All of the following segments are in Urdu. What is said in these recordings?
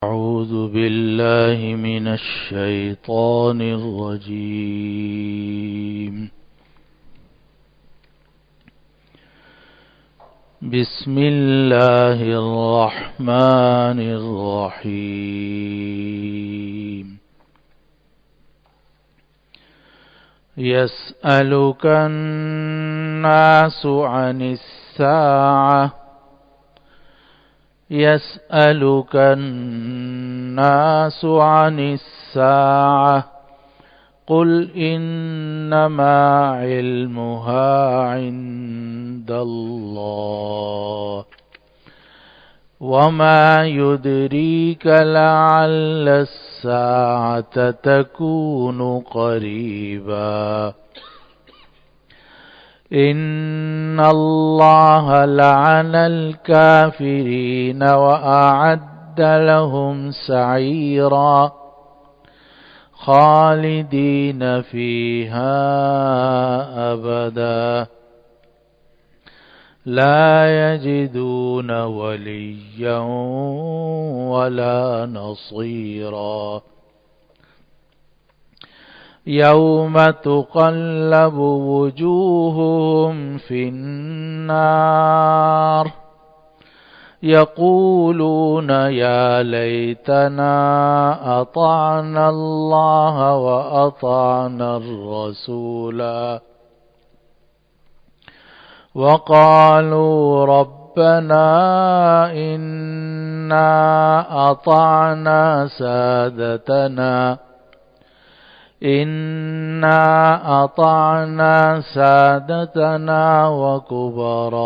أعوذ بالله من الشيطان الرجيم. بسم الله الرحمن الرحيم. يسألك الناس عن الساعة يسألك الناس عن الساعة قل إنما علمها عند الله وما يدريك لعل الساعة تكون قريبا إن الله لعن الكافرين وأعد لهم سعيرا خالدين فيها أبدا لا يجدون وليا ولا نصيرا يوم تقلب وجوههم في النار يقولون يا ليتنا أطعنا الله وأطعنا الرسولا وقالوا ربنا إنا أطعنا سادتنا وكبراءنا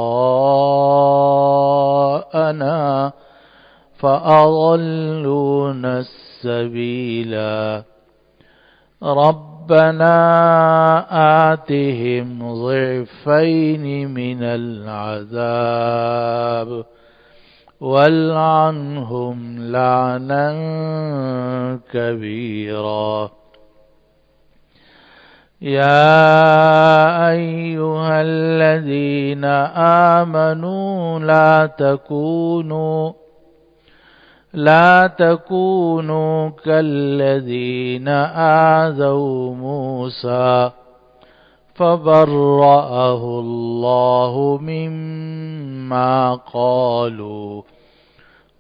فأضلونا السبيلا ربنا آتهم ضعفين من العذاب والعنهم لعنا كبيرا يا أيها الذين آمنوا لا تكونوا كالذين آذوا موسى فبرأه الله مما قالوا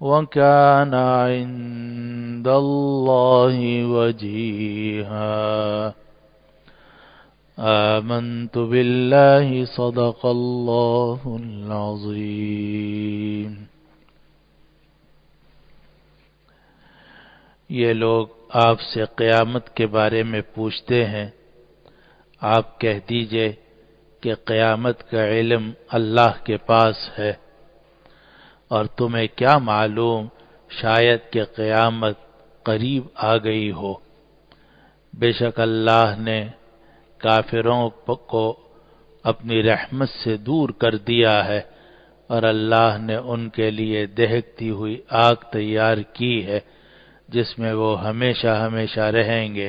وكان عند الله وجيها آمنت بالله صدق الله العظيم. یہ لوگ آپ سے قیامت کے بارے میں پوچھتے ہیں، آپ کہہ دیجئے کہ قیامت کا علم اللہ کے پاس ہے، اور تمہیں کیا معلوم شاید کہ قیامت قریب آ گئی ہو۔ بے شک اللہ نے کافروں کو اپنی رحمت سے دور کر دیا ہے، اور اللہ نے ان کے لیے دہکتی ہوئی آگ تیار کی ہے جس میں وہ ہمیشہ ہمیشہ رہیں گے،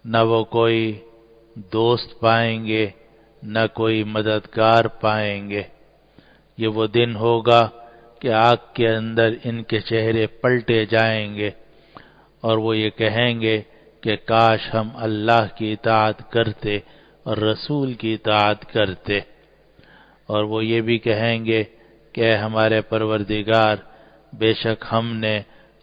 نہ وہ کوئی دوست پائیں گے نہ کوئی مددگار پائیں گے۔ یہ وہ دن ہوگا کہ آگ کے اندر ان کے چہرے پلٹے جائیں گے، اور وہ یہ کہیں گے کہ کاش ہم اللہ کی اطاعت کرتے اور رسول کی اطاعت کرتے، اور وہ یہ بھی کہیں گے کہ اے ہمارے پروردگار، بے شک ہم نے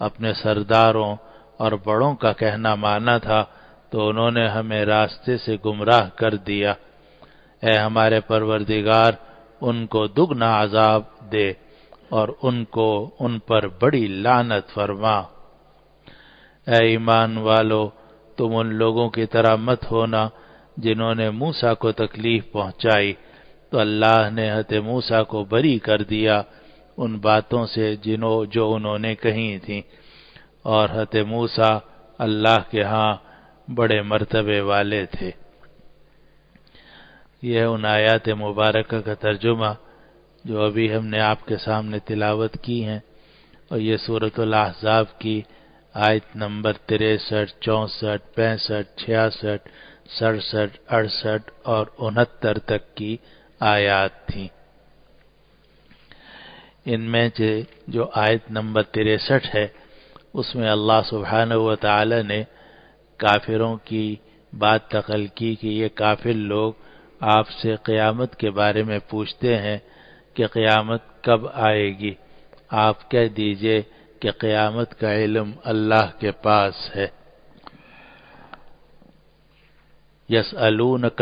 اپنے سرداروں اور بڑوں کا کہنا مانا تھا تو انہوں نے ہمیں راستے سے گمراہ کر دیا۔ اے ہمارے پروردگار، ان کو دگنا عذاب دے اور ان پر بڑی لعنت فرما۔ اے ایمان والو، تم ان لوگوں کی طرح مت ہونا جنہوں نے موسیٰ کو تکلیف پہنچائی، تو اللہ نے حضرت موسیٰ کو بری کر دیا ان باتوں سے جو انہوں نے کہی تھیں، اور حضرت موسیٰ اللہ کے ہاں بڑے مرتبے والے تھے۔ یہ ان آیات مبارکہ کا ترجمہ جو ابھی ہم نے آپ کے سامنے تلاوت کی ہیں، اور یہ سورۃ الاحزاب کی آیت نمبر 63، 64، 65، 66، 67، 68 اور 69 تک کی آیات تھیں۔ ان میں سے جو آیت نمبر 63 ہے اس میں اللہ سبحانہ و تعالی نے کافروں کی بات نقل کی کہ یہ کافر لوگ آپ سے قیامت کے بارے میں پوچھتے ہیں کہ قیامت کب آئے گی، آپ کہہ دیجئے کہ قیامت کا علم اللہ کے پاس ہے۔ یسألک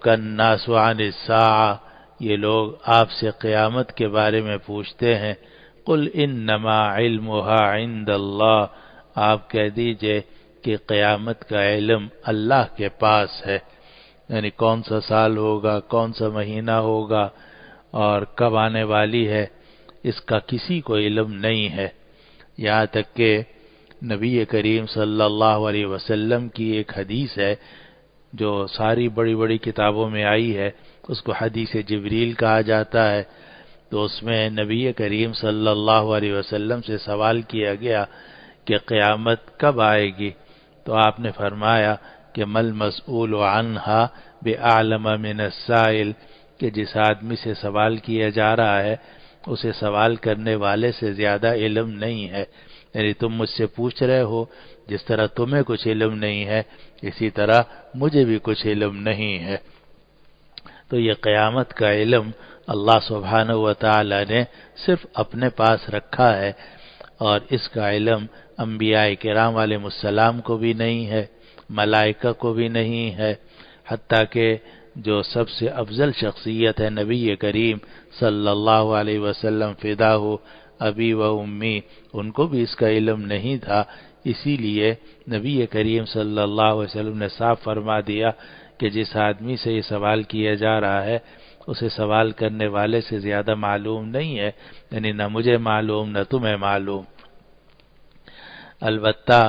الناس عن الساعہ، یہ لوگ آپ سے قیامت کے بارے میں پوچھتے ہیں، قل انما علمها عند اللہ، آپ کہہ دیجئے کہ قیامت کا علم اللہ کے پاس ہے، یعنی کون سا سال ہوگا، کون سا مہینہ ہوگا اور کب آنے والی ہے، اس کا کسی کو علم نہیں ہے۔ یہاں تک کہ نبی کریم صلی اللہ علیہ وسلم کی ایک حدیث ہے جو ساری بڑی بڑی کتابوں میں آئی ہے، اس کو حدیث جبریل کہا جاتا ہے۔ تو اس میں نبی کریم صلی اللہ علیہ وسلم سے سوال کیا گیا کہ قیامت کب آئے گی، تو آپ نے فرمایا کہ مل مسئول عنہا بعلم من السائل، کہ جس آدمی سے سوال کیا جا رہا ہے اسے سوال کرنے والے سے زیادہ علم نہیں ہے، یعنی تم مجھ سے پوچھ رہے ہو، جس طرح تمہیں کچھ علم نہیں ہے اسی طرح مجھے بھی کچھ علم نہیں ہے۔ تو یہ قیامت کا علم اللہ سبحانہ و تعالی نے صرف اپنے پاس رکھا ہے، اور اس کا علم انبیاء کرام علیہ السلام کو بھی نہیں ہے، ملائکہ کو بھی نہیں ہے، حتیٰ کہ جو سب سے افضل شخصیت ہے نبی کریم صلی اللہ علیہ وسلم، فداہ ابی و امی، ان کو بھی اس کا علم نہیں تھا۔ اسی لیے نبی کریم صلی اللہ علیہ وسلم نے صاف فرما دیا کہ جس آدمی سے یہ سوال کیا جا رہا ہے اسے سوال کرنے والے سے زیادہ معلوم نہیں ہے، یعنی نہ مجھے معلوم نہ تمہیں معلوم۔ البتہ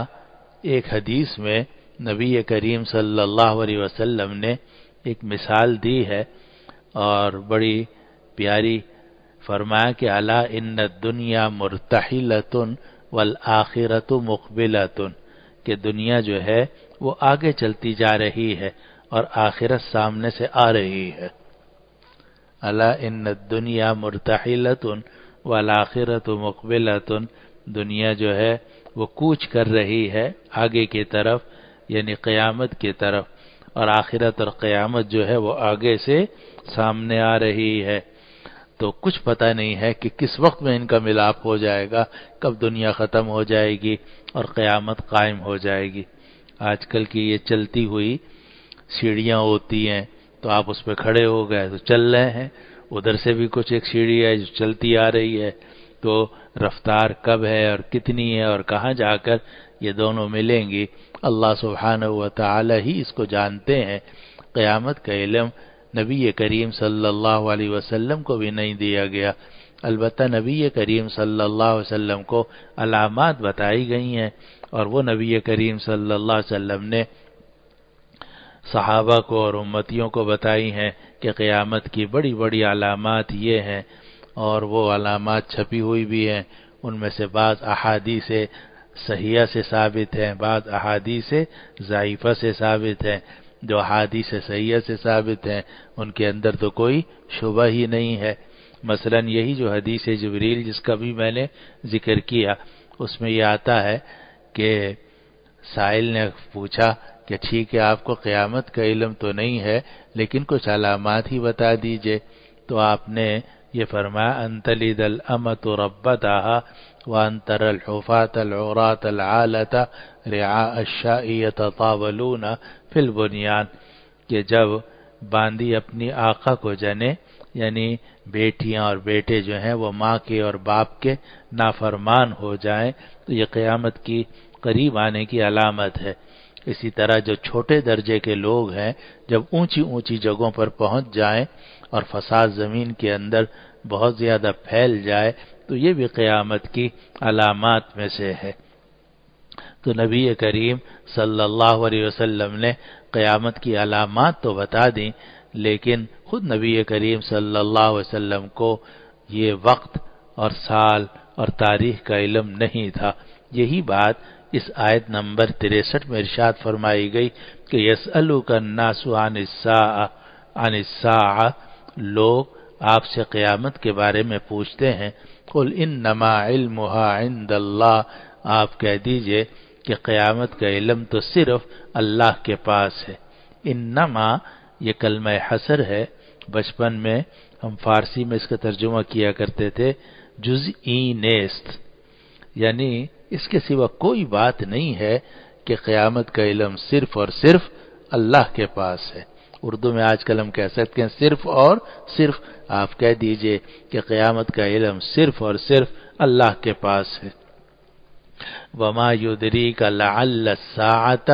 ایک حدیث میں نبی کریم صلی اللہ علیہ وسلم نے ایک مثال دی ہے اور بڑی پیاری، فرمایا کہ الا ان الدنیا مرتحلۃ والآخرۃ مقبلۃ، کہ دنیا جو ہے وہ آگے چلتی جا رہی ہے اور آخرت سامنے سے آ رہی ہے۔ الا ان الدنیا مرتحلۃ والآخرۃ مقبلۃ، دنیا جو ہے وہ کوچ کر رہی ہے آگے کی طرف، یعنی قیامت کی طرف، اور آخرت اور قیامت جو ہے وہ آگے سے سامنے آ رہی ہے۔ تو کچھ پتہ نہیں ہے کہ کس وقت میں ان کا ملاپ ہو جائے گا، کب دنیا ختم ہو جائے گی اور قیامت قائم ہو جائے گی۔ آج کل کی یہ چلتی ہوئی سیڑھیاں ہوتی ہیں، تو آپ اس پہ کھڑے ہو گئے تو چل رہے ہیں، ادھر سے بھی کچھ ایک سیڑھی ہے جو چلتی آ رہی ہے، تو رفتار کب ہے اور کتنی ہے اور کہاں جا کر یہ دونوں ملیں گی، اللہ سبحانہ و تعالی ہی اس کو جانتے ہیں۔ قیامت کا علم نبی کریم صلی اللہ علیہ وسلم کو بھی نہیں دیا گیا، البتہ نبی کریم صلی اللہ علیہ وسلم کو علامات بتائی گئی ہیں، اور وہ نبی کریم صلی اللہ علیہ وسلم نے صحابہ کو اور امتیوں کو بتائی ہیں کہ قیامت کی بڑی بڑی علامات یہ ہیں، اور وہ علامات چھپی ہوئی بھی ہیں، ان میں سے بعض احادیث صحیحہ سے ثابت ہیں، بعض احادیث ضعیفہ سے ثابت ہیں۔ جو احادیث صحیحہ سے ثابت ہیں ان کے اندر تو کوئی شبہ ہی نہیں ہے، مثلا یہی جو حدیث جبریل جس کا بھی میں نے ذکر کیا، اس میں یہ آتا ہے کہ سائل نے پوچھا کہ ٹھیک ہے آپ کو قیامت کا علم تو نہیں ہے لیکن کچھ علامات ہی بتا دیجئے، تو آپ نے یہ فرمایا ان تلد الامۃ ربتها وان ترى الحفاة العراة العالة رعاء الشاء يتطاولون فی البنیان، کہ جب باندی اپنی آقا کو جنے، یعنی بیٹیاں اور بیٹے جو ہیں وہ ماں کے اور باپ کے نافرمان ہو جائیں، تو یہ قیامت کی قریب آنے کی علامت ہے۔ اسی طرح جو چھوٹے درجے کے لوگ ہیں جب اونچی اونچی جگہوں پر پہنچ جائیں اور فساد زمین کے اندر بہت زیادہ پھیل جائے، تو یہ بھی قیامت کی علامات میں سے ہے۔ تو نبی کریم صلی اللہ علیہ وسلم نے قیامت کی علامات تو بتا دیں، لیکن خود نبی کریم صلی اللہ علیہ وسلم کو یہ وقت اور سال اور تاریخ کا علم نہیں تھا۔ یہی بات اس آیت نمبر 63 میں ارشاد فرمائی گئی کہ یسألک الناس عن الساعہ، لوگ آپ سے قیامت کے بارے میں پوچھتے ہیں، قل انما علمها عند اللہ، آپ کہہ دیجئے کہ قیامت کا علم تو صرف اللہ کے پاس ہے۔ انما یہ کلمہ حصر ہے، بچپن میں ہم فارسی میں اس کا ترجمہ کیا کرتے تھے جزئی نیست، یعنی اس کے سوا کوئی بات نہیں ہے کہ قیامت کا علم صرف اور صرف اللہ کے پاس ہے۔ اردو میں آج کل ہم کہہ سکتے ہیں صرف اور صرف، آپ کہہ دیجئے کہ قیامت کا علم صرف اور صرف اللہ کے پاس ہے۔ وما یدریک لعل الساعۃ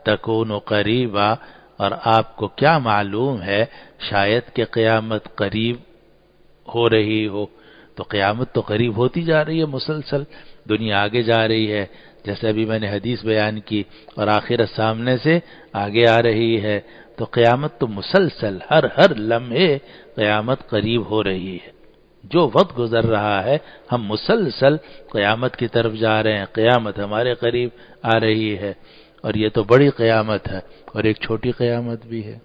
تکون قریبا، اور آپ کو کیا معلوم ہے شاید کہ قیامت قریب ہو رہی ہو۔ تو قیامت تو قریب ہوتی جا رہی ہے، مسلسل دنیا آگے جا رہی ہے، جیسے ابھی میں نے حدیث بیان کی، اور آخرت سامنے سے آگے آ رہی ہے، تو قیامت تو مسلسل ہر لمحے قیامت قریب ہو رہی ہے۔ جو وقت گزر رہا ہے ہم مسلسل قیامت کی طرف جا رہے ہیں، قیامت ہمارے قریب آ رہی ہے، اور یہ تو بڑی قیامت ہے، اور ایک چھوٹی قیامت بھی ہے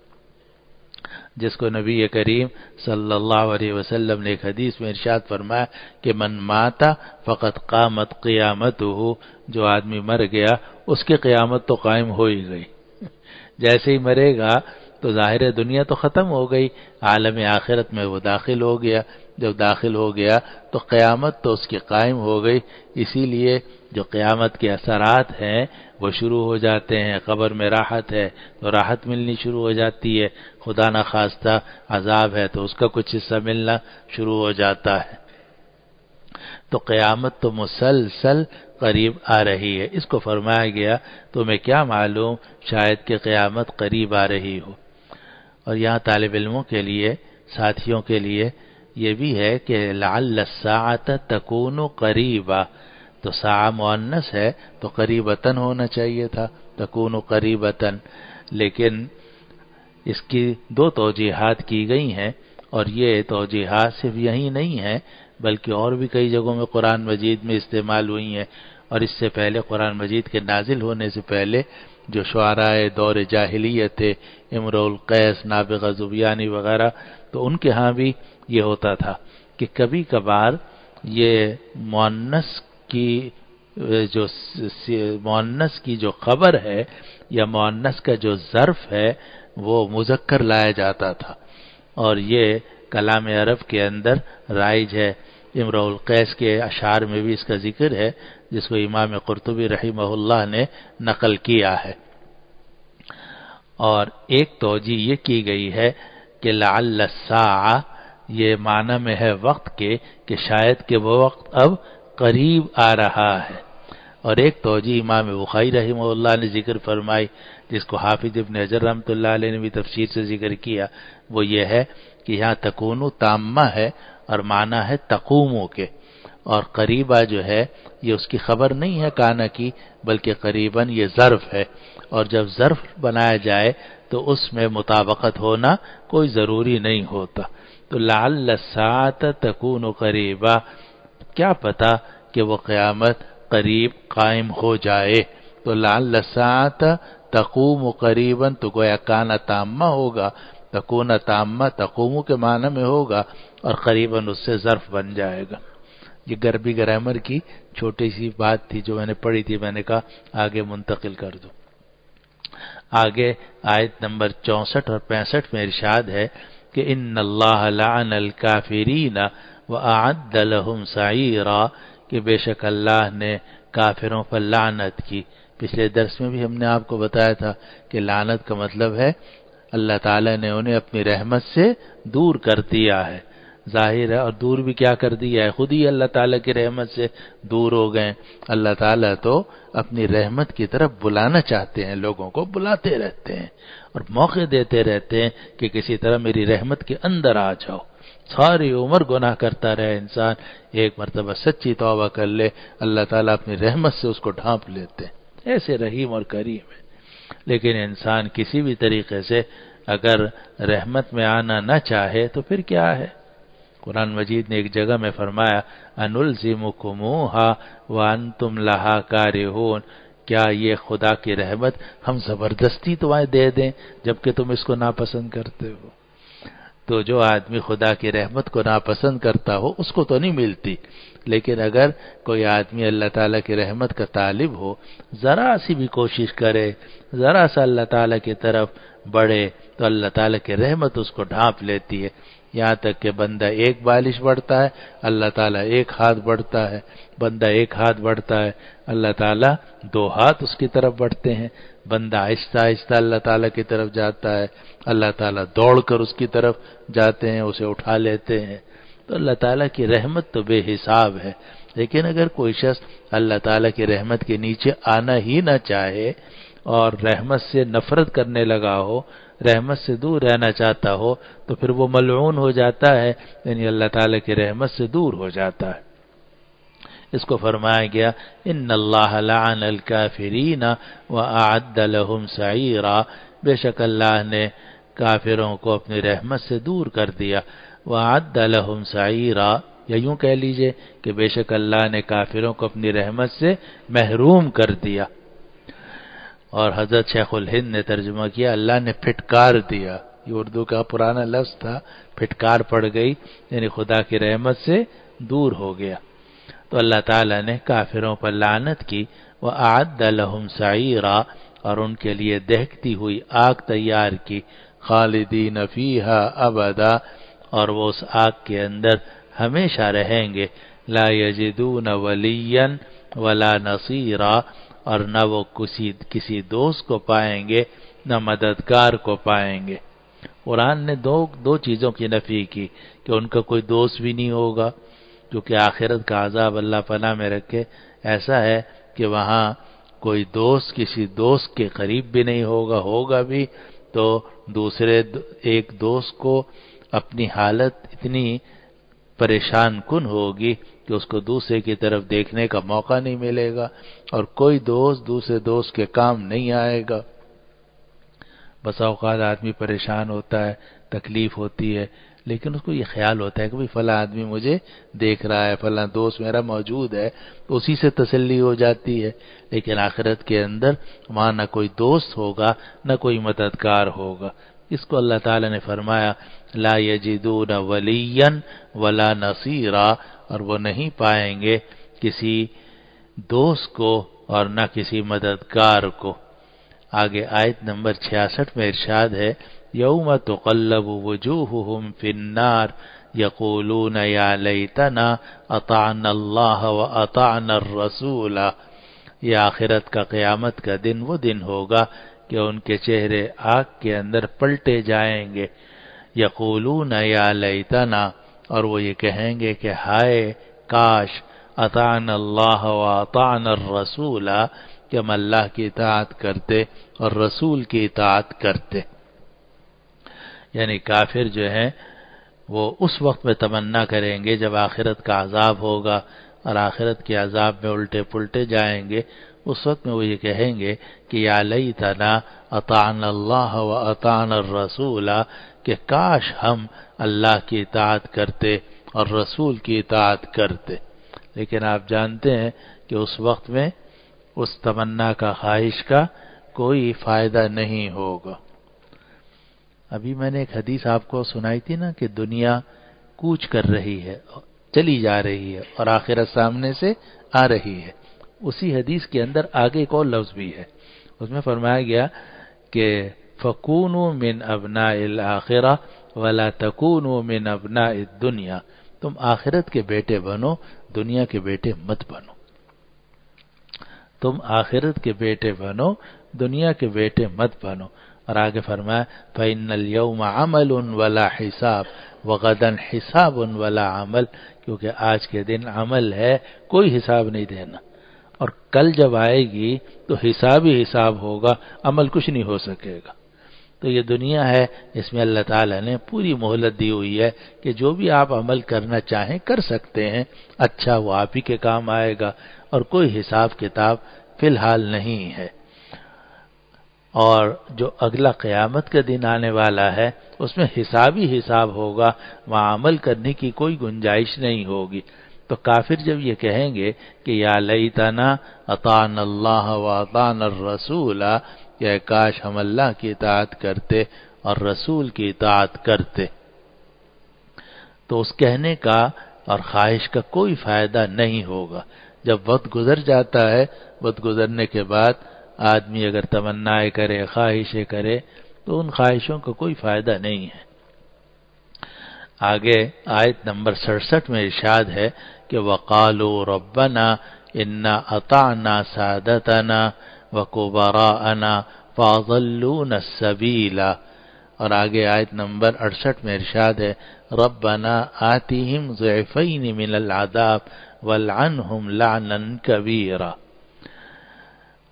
جس کو نبی کریم صلی اللہ علیہ وسلم نے ایک حدیث میں ارشاد فرمایا کہ من مات فقد قامت قیامتہ، جو آدمی مر گیا اس کی قیامت تو قائم ہو ہی گئی۔ جیسے ہی مرے گا تو ظاہر دنیا تو ختم ہو گئی، عالم آخرت میں وہ داخل ہو گیا، جب داخل ہو گیا تو قیامت تو اس کی قائم ہو گئی۔ اسی لیے جو قیامت کے اثرات ہیں وہ شروع ہو جاتے ہیں، قبر میں راحت ہے تو راحت ملنی شروع ہو جاتی ہے، خدا نخواستہ عذاب ہے تو اس کا کچھ حصہ ملنا شروع ہو جاتا ہے۔ تو قیامت تو مسلسل قریب آ رہی ہے، اس کو فرمایا گیا تمہیں کیا معلوم شاید کہ قیامت قریب آ رہی ہو۔ اور یہاں طالب علموں کے لیے، ساتھیوں کے لیے یہ بھی ہے کہ لعل الساعۃ تکون قریبا، تو ساعہ مؤنث ہے تو قریبتاً ہونا چاہیے تھا، تکون قریبتاً، لیکن اس کی دو توجیحات کی گئی ہیں، اور یہ توجیحات صرف یہی نہیں ہیں بلکہ اور بھی کئی جگہوں میں قرآن مجید میں استعمال ہوئی ہیں، اور اس سے پہلے قرآن مجید کے نازل ہونے سے پہلے جو شعراء دور جاہلیت تھے، امرؤ القیس، نابغہ ذبیانی وغیرہ، تو ان کے ہاں بھی یہ ہوتا تھا کہ کبھی کبھار یہ مؤنث کی جو خبر ہے یا مؤنث کا جو ظرف ہے وہ مذکر لایا جاتا تھا، اور یہ کلام عرب کے اندر رائج ہے۔ امرؤ القیس کے اشعار میں بھی اس کا ذکر ہے، جس کو امام قرطبی رحمہ اللہ نے نقل کیا ہے۔ اور ایک توجیہ یہ کی گئی ہے کہ لعل الساعہ یہ معنی میں ہے وقت کے، کہ شاید کہ وہ وقت اب قریب آ رہا ہے۔ اور ایک توجیہ امام بخاری رحمہ اللہ نے ذکر فرمائی، جس کو حافظ ابن حجر رحمۃ اللہ علیہ نے بھی تفسیر سے ذکر کیا، وہ یہ ہے کہ یہاں تکونو تامہ ہے اور معنی ہے تقومو کے، اور قریبا جو ہے یہ اس کی خبر نہیں ہے کانا کی، بلکہ قریباً یہ ظرف ہے، اور جب ظرف بنایا جائے تو اس میں مطابقت ہونا کوئی ضروری نہیں ہوتا۔ تو لعل الساعۃ تکون قریبا، کیا پتہ کہ وہ قیامت قریب قائم ہو جائے، تو لعل الساعۃ تقوم قریبا تو گویا کانا تامہ ہوگا، تکون تامہ تقوم کے معنی میں ہوگا، اور قریباً اس سے ظرف بن جائے گا۔ یہ غربی گرامر کی چھوٹی سی بات تھی جو میں نے پڑھی تھی، میں نے کہا آگے منتقل کر دوں۔ آگے آیت نمبر 64 اور 65 میں ارشاد ہے کہ ان اللہ لعن الکافرین واعد لهم سعیرا، کہ بے شک اللہ نے کافروں پر لعنت کی۔ پچھلے درس میں بھی ہم نے آپ کو بتایا تھا کہ لعنت کا مطلب ہے اللہ تعالیٰ نے انہیں اپنی رحمت سے دور کر دیا ہے، ظاہر ہے، اور دور بھی کیا کر دیا ہے، خود ہی اللہ تعالیٰ کی رحمت سے دور ہو گئے۔ اللہ تعالیٰ تو اپنی رحمت کی طرف بلانا چاہتے ہیں، لوگوں کو بلاتے رہتے ہیں اور موقع دیتے رہتے ہیں کہ کسی طرح میری رحمت کے اندر آ جاؤ۔ ساری عمر گناہ کرتا رہے انسان، ایک مرتبہ سچی توبہ کر لے، اللہ تعالیٰ اپنی رحمت سے اس کو ڈھانپ لیتے ہیں، ایسے رحیم اور کریم ہے۔ لیکن انسان کسی بھی طریقے سے اگر رحمت میں آنا نہ چاہے تو پھر کیا ہے؟ قرآن مجید نے ایک جگہ میں فرمایا انلزمکموہا وانتم لہا کارہون، کیا یہ خدا کی رحمت ہم زبردستی تمہیں دے دیں جبکہ تم اس کو ناپسند کرتے ہو؟ تو جو آدمی خدا کی رحمت کو ناپسند کرتا ہو اس کو تو نہیں ملتی، لیکن اگر کوئی آدمی اللہ تعالیٰ کی رحمت کا طالب ہو، ذرا سی بھی کوشش کرے، ذرا سا اللہ تعالیٰ کی طرف بڑھے، تو اللہ تعالیٰ کی رحمت اس کو ڈھانپ لیتی ہے، یہاں تک کہ بندہ ایک بالش بڑھتا ہے اللہ تعالیٰ ایک ہاتھ بڑھتا ہے، بندہ ایک ہاتھ بڑھتا ہے اللہ تعالیٰ دو ہاتھ اس کی طرف بڑھتے ہیں، بندہ آہستہ آہستہ اللہ تعالیٰ کی طرف جاتا ہے، اللہ تعالیٰ دوڑ کر اس کی طرف جاتے ہیں، اسے اٹھا لیتے ہیں۔ تو اللہ تعالیٰ کی رحمت تو بے حساب ہے، لیکن اگر کوئی شخص اللہ تعالیٰ کی رحمت کے نیچے آنا ہی نہ چاہے اور رحمت سے نفرت کرنے لگا ہو، رحمت سے دور رہنا چاہتا ہو، تو پھر وہ ملعون ہو جاتا ہے، یعنی اللہ تعالیٰ کی رحمت سے دور ہو جاتا ہے۔ اس کو فرمایا گیا ان اللہ لعن الکافرین واعد لهم سعیرا، بے شک اللہ نے کافروں کو اپنی رحمت سے دور کر دیا، واعد لهم سعیرا، یا یوں کہہ لیجئے کہ بے شک اللہ نے کافروں کو اپنی رحمت سے محروم کر دیا۔ اور حضرت شیخ الہند نے ترجمہ کیا اللہ نے پھٹکار دیا، یہ اردو کا پرانا لفظ تھا، پھٹکار پڑ گئی، یعنی خدا کی رحمت سے دور ہو گیا۔ تو اللہ تعالیٰ نے کافروں پر لعنت کی، وَأَعَدَّ لَهُمْ سَعِيرًا، اور ان کے لیے دہکتی ہوئی آگ تیار کی، خالدین فیہا ابدا، اور وہ اس آگ کے اندر ہمیشہ رہیں گے، لا یجدون ولیا ولا نصیرا، اور نہ وہ کسی دوست کو پائیں گے نہ مددگار کو پائیں گے۔ قرآن نے دو چیزوں کی نفی کی کہ ان کا کوئی دوست بھی نہیں ہوگا، کیونکہ آخرت کا عذاب اللہ پناہ میں رکھے ایسا ہے کہ وہاں کوئی دوست کسی دوست کے قریب بھی نہیں ہوگا بھی تو ایک دوست کو اپنی حالت اتنی پریشان کن ہوگی کہ اس کو دوسرے کی طرف دیکھنے کا موقع نہیں ملے گا، اور کوئی دوست دوسرے دوست کے کام نہیں آئے گا۔ بسا اوقات آدمی پریشان ہوتا ہے، تکلیف ہوتی ہے، لیکن اس کو یہ خیال ہوتا ہے کہ فلاں آدمی مجھے دیکھ رہا ہے، فلاں دوست میرا موجود ہے، تو اسی سے تسلی ہو جاتی ہے۔ لیکن آخرت کے اندر وہاں نہ کوئی دوست ہوگا نہ کوئی مددگار ہوگا۔ اس کو اللہ تعالی نے فرمایا لا یجدون ولیا ولا نصیرا، اور وہ نہیں پائیں گے کسی دوست کو اور نہ کسی مددگار کو۔ آگے آیت نمبر 66 میں ارشاد ہے یوم تقلب وجوہہم فی النار یقولون یا لیتنا اطعنا اللہ واطعنا الرسول، یہ آخرت کا قیامت کا دن وہ دن ہوگا کہ ان کے چہرے آگ کے اندر پلٹے جائیں گے، یقولون یا لیتنا، اور وہ یہ کہیں گے کہ ہائے کاش، اطعنا اللہ واطعنا الرسول، کہ ہم اللہ کی اطاعت کرتے اور رسول کی اطاعت کرتے۔ یعنی کافر جو ہیں وہ اس وقت میں تمنا کریں گے جب آخرت کا عذاب ہوگا اور آخرت کے عذاب میں الٹے پلٹے جائیں گے، اس وقت میں وہ یہ کہیں گے کہ یا لیتنا اطعنا اللہ واطعنا الرسول، کہ کاش ہم اللہ کی اطاعت کرتے اور رسول کی اطاعت کرتے۔ لیکن آپ جانتے ہیں کہ اس وقت میں اس تمنا کا، خواہش کا کوئی فائدہ نہیں ہوگا۔ ابھی میں نے ایک حدیث آپ کو سنائی تھی نا کہ دنیا کوچ کر رہی ہے، چلی جا رہی ہے اور آخرت سامنے سے آ رہی ہے۔ اسی حدیث کے اندر آگے ایک اور لفظ بھی ہے، اس میں فرمایا گیا کہ فَكُونُوا مِنْ أَبْنَاءِ الْآخِرَةِ وَلَا تَكُونُوا مِنْ أَبْنَاءِ الدُّنْيَا، تم آخرت کے بیٹے بنو، دنیا کے بیٹے مت بنو۔ تم آخرت کے بیٹے بنو، دنیا کے بیٹے مت بنو۔ اور آگے فرمایا فَإِنَّ الْيَوْمَ عَمَلٌ وَلَا حِسَابٌ وَغَدًا حِسَابٌ وَلَا عَمَلٌ، کیونکہ آج کے دن عمل ہے، کوئی حساب نہیں دینا، اور کل جب آئے گی تو حساب ہی حساب ہوگا، عمل کچھ نہیں ہو سکے گا۔ تو یہ دنیا ہے، اس میں اللہ تعالیٰ نے پوری مہلت دی ہوئی ہے کہ جو بھی آپ عمل کرنا چاہیں کر سکتے ہیں، اچھا وہ آپ ہی کے کام آئے گا، اور کوئی حساب کتاب فی الحال نہیں ہے۔ اور جو اگلا قیامت کا دن آنے والا ہے اس میں حساب ہی حساب ہوگا، وہاں عمل کرنے کی کوئی گنجائش نہیں ہوگی۔ تو کافر جب یہ کہیں گے کہ یا لیتنا اطعنا اللہ واطعنا الرسول، کہ کاش ہم اللہ کی اطاعت کرتے اور رسول کی اطاعت کرتے، تو اس کہنے کا اور خواہش کا کوئی فائدہ نہیں ہوگا۔ جب وقت گزر جاتا ہے، وقت گزرنے کے بعد آدمی اگر تمنائیں کرے، خواہشیں کرے، تو ان خواہشوں کا کوئی فائدہ نہیں ہے۔ آگے آیت نمبر 67 میں ارشاد ہے کہ وَقَالُوا رَبَّنَا إِنَّا أَطَعْنَا سَادَتَنَا وَكُبَرَاءَنَا فَأَضَلُّونَا السَّبِيلَ، اور آگے آیت نمبر 68 میں ارشاد ہے رَبَّنَا آتِهِمْ ضِعْفَيْنِ مِنَ الْعَذَابِ وَالْعَنْهُمْ لَعْنًا كَبِيرًا۔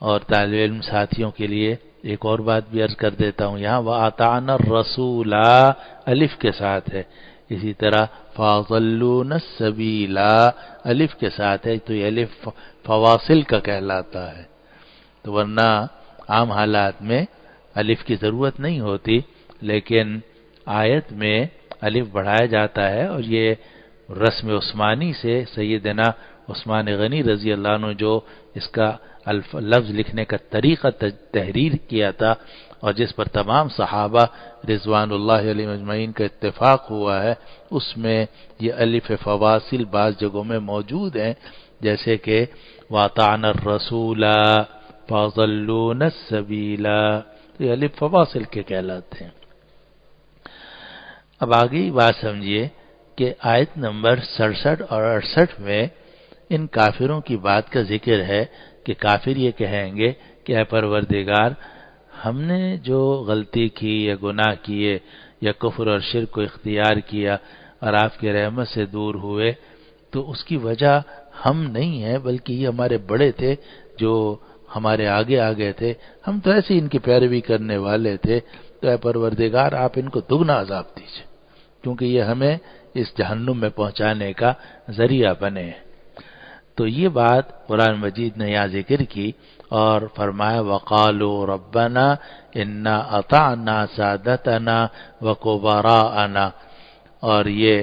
اور طالب علم ساتھیوں کے لیے ایک اور بات بھی عرض کر دیتا ہوں، یہاں وَأَطَعْنَا الرَّسُولَ الف کے ساتھ ہے، اسی طرح فَأَضَلُّونَا السَّبِيلَ الف کے ساتھ ہے، تو یہ الف فواصل کا کہلاتا ہے، تو ورنہ عام حالات میں الف کی ضرورت نہیں ہوتی، لیکن آیت میں الف بڑھایا جاتا ہے، اور یہ رسم عثمانی سے سیدنا عثمان غنی رضی اللہ عنہ جو اس کا لفظ لکھنے کا طریقہ تحریر کیا تھا، اور جس پر تمام صحابہ رضوان اللہ علیہم اجمعین کا اتفاق ہوا ہے، اس میں یہ الف فواصل بعض جگہوں میں موجود ہیں، جیسے کہ وَأَطَعْنَا الرَّسُولَ فَأَضَلُّونَا السَّبِيلَ، تو یہ الف فواصل کے کہلاتے ہیں۔ اب آگے بات سمجھیے کہ آیت نمبر 67 اور 68 میں ان کافروں کی بات کا ذکر ہے کہ کافر یہ کہیں گے کہ اے پروردگار، ہم نے جو غلطی کی یا گناہ کیے یا کفر اور شرک کو اختیار کیا اور آپ کی رحمت سے دور ہوئے، تو اس کی وجہ ہم نہیں ہیں، بلکہ یہ ہمارے بڑے تھے جو ہمارے آگے آگے تھے، ہم تو ایسے ان کی پیروی کرنے والے تھے، تو اے پروردگار آپ ان کو دگنا عذاب دیجئے، کیونکہ یہ ہمیں اس جہنم میں پہنچانے کا ذریعہ بنے ہیں۔ تو یہ بات قرآن مجید نے یہاں ذکر کی اور فرمایا وَقَالُوا رَبَّنَا إِنَّا أَطَعْنَا سَادَتَنَا وَكُبَرَاءَنَا، اور یہ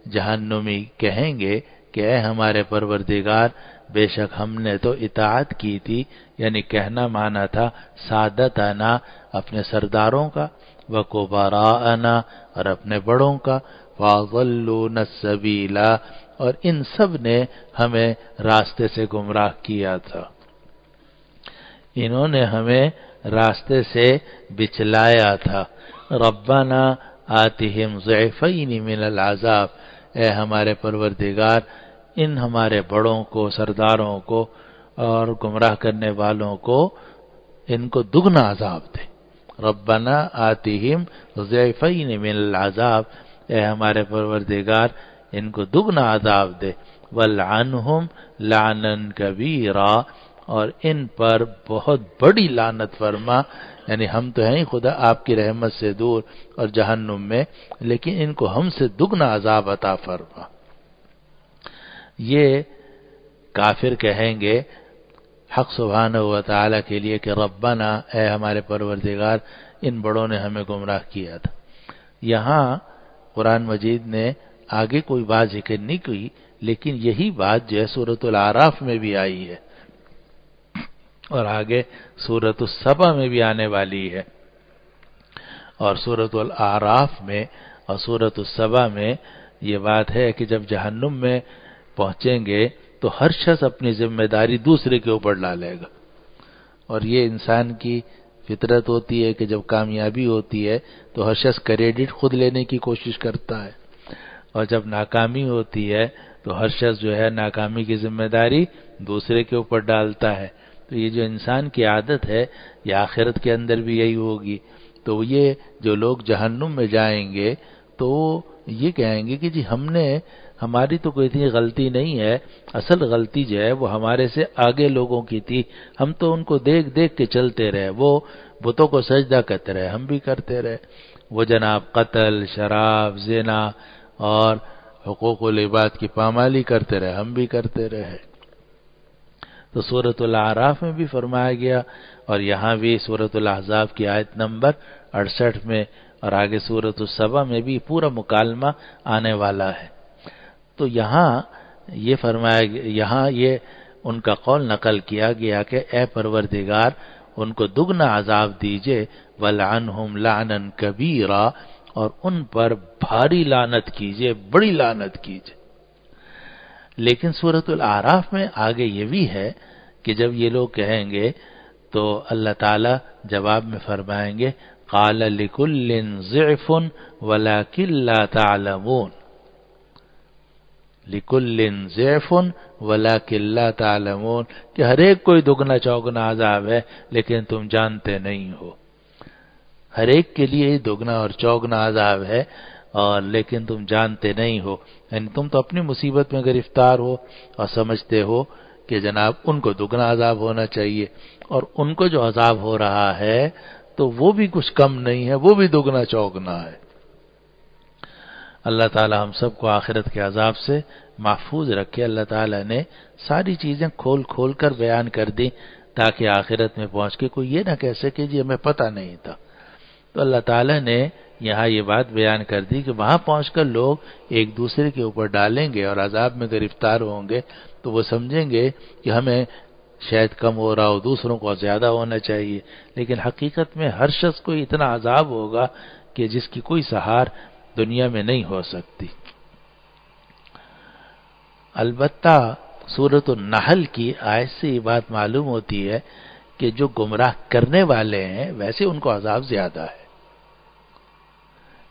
جہنمی کہیں گے کہ اے ہمارے پروردگار، بے شک ہم نے تو اطاعت کی تھی، یعنی کہنا مانا تھا سادتنا اپنے سرداروں کا، وَكُبَرَاءَنَا اور اپنے بڑوں کا، فَأَضَلُّونَا السَّبِيلَ اور ان سب نے ہمیں راستے سے گمراہ کیا تھا، انہوں نے ہمیں راستے سے بچلایا تھا۔ ربنا آتہم ضعفین من العذاب، اے ہمارے پروردگار ان ہمارے بڑوں کو، سرداروں کو اور گمراہ کرنے والوں کو، ان کو دگنا عذاب دے۔ ربنا آتہم ضعفین من العذاب، اے ہمارے پروردگار ان کو دگنا عذاب دے، وَلْعَنْهُمْ لَعْنًا كَبِيرًا اور ان پر بہت بڑی لعنت فرما، یعنی ہم تو ہیں خدا آپ کی رحمت سے دور اور جہنم میں، لیکن ان کو ہم سے دگنا عذاب عطا فرما۔ یہ کافر کہیں گے حق سبحانہ و تعالیٰ کے لیے کہ ربنا، اے ہمارے پروردگار ان بڑوں نے ہمیں گمراہ کیا تھا۔ یہاں قرآن مجید نے آگے کوئی بات ذکر نہیں کی، لیکن یہی بات جو ہے سورۃ الاعراف میں بھی آئی ہے اور آگے سورۃ السبا میں بھی آنے والی ہے، اور سورۃ الاعراف میں اور سورۃ السبا میں یہ بات ہے کہ جب جہنم میں پہنچیں گے تو ہر شخص اپنی ذمہ داری دوسرے کے اوپر ڈالے گا، اور یہ انسان کی فطرت ہوتی ہے کہ جب کامیابی ہوتی ہے تو ہر شخص کریڈٹ خود لینے کی کوشش کرتا ہے، اور جب ناکامی ہوتی ہے تو ہر شخص جو ہے ناکامی کی ذمہ داری دوسرے کے اوپر ڈالتا ہے۔ تو یہ جو انسان کی عادت ہے یہ آخرت کے اندر بھی یہی ہوگی۔ تو یہ جو لوگ جہنم میں جائیں گے تو یہ کہیں گے کہ جی ہماری تو کوئی اتنی غلطی نہیں ہے، اصل غلطی جو ہے وہ ہمارے سے آگے لوگوں کی تھی، ہم تو ان کو دیکھ دیکھ کے چلتے رہے، وہ بتوں کو سجدہ کرتے رہے، ہم بھی کرتے رہے، وہ جناب قتل، شراب، زنا اور حقوق العباد کی پامالی کرتے رہے، ہم بھی کرتے رہے۔ تو سورۃ الاعراف میں بھی فرمایا گیا، اور یہاں بھی سورۃ الاحزاب کی آیت نمبر 68 میں اور آگے سورۃ السبا میں بھی پورا مکالمہ آنے والا ہے۔ تو یہاں یہ فرمایا، یہاں یہ ان کا قول نقل کیا گیا کہ اے پروردگار ان کو دگنا عذاب دیجئے، وَلْعَنْهُمْ لَعْنًا كَبِيرًا اور ان پر بھاری لعنت کیجئے، بڑی لعنت کیجئے۔ لیکن سورۃ الاعراف میں آگے یہ بھی ہے کہ جب یہ لوگ کہیں گے تو اللہ تعالی جواب میں فرمائیں گے قال لکل ضعف ولکن لا تعلمون، لکل ضعف ولکن لا تعلمون، کہ ہر ایک کوئی دگنا چوگنا عذاب ہے لیکن تم جانتے نہیں ہو۔ ہر ایک کے لیے دگنا اور چوگنا عذاب ہے اور لیکن تم جانتے نہیں ہو، یعنی تم تو اپنی مصیبت میں گرفتار ہو اور سمجھتے ہو کہ جناب ان کو دگنا عذاب ہونا چاہیے، اور ان کو جو عذاب ہو رہا ہے تو وہ بھی کچھ کم نہیں ہے، وہ بھی دگنا چوگنا ہے۔ اللہ تعالی ہم سب کو آخرت کے عذاب سے محفوظ رکھے۔ اللہ تعالی نے ساری چیزیں کھول کھول کر بیان کر دی تاکہ آخرت میں پہنچ کے کوئی یہ نہ کہہ سکے جی ہمیں پتہ نہیں تھا۔ تو اللہ تعالی نے یہاں یہ بات بیان کر دی کہ وہاں پہنچ کر لوگ ایک دوسرے کے اوپر ڈالیں گے اور عذاب میں گرفتار ہوں گے تو وہ سمجھیں گے کہ ہمیں شاید کم ہو رہا ہو، دوسروں کو زیادہ ہونا چاہیے، لیکن حقیقت میں ہر شخص کو اتنا عذاب ہوگا کہ جس کی کوئی سہار دنیا میں نہیں ہو سکتی۔ البتہ سورۃ النحل کی آیت سے یہ بات معلوم ہوتی ہے کہ جو گمراہ کرنے والے ہیں ویسے ان کو عذاب زیادہ ہے،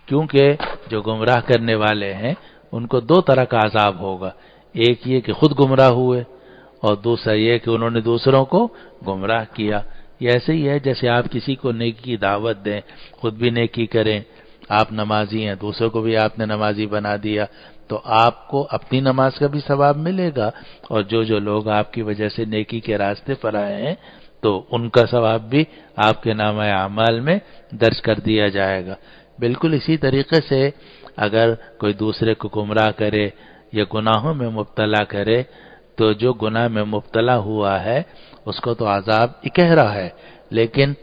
کیونکہ جو گمراہ کرنے والے ہیں ان کو دو طرح کا عذاب ہوگا، ایک یہ کہ خود گمراہ ہوئے اور دوسرا یہ کہ انہوں نے دوسروں کو گمراہ کیا۔ یہ ایسے ہی ہے جیسے آپ کسی کو نیکی کی دعوت دیں، خود بھی نیکی کریں، آپ نمازی ہیں دوسروں کو بھی آپ نے نمازی بنا دیا تو آپ کو اپنی نماز کا بھی ثواب ملے گا، اور جو لوگ آپ کی وجہ سے نیکی کے راستے پر آئے ہیں تو ان کا ثواب بھی آپ کے نامہ اعمال میں درج کر دیا جائے گا۔ بالکل اسی طریقے سے اگر کوئی دوسرے کو گمراہ کرے یا گناہوں میں مبتلا کرے تو جو گناہ میں مبتلا ہوا ہے اس کو تو عذاب اکہرا ہے، لیکن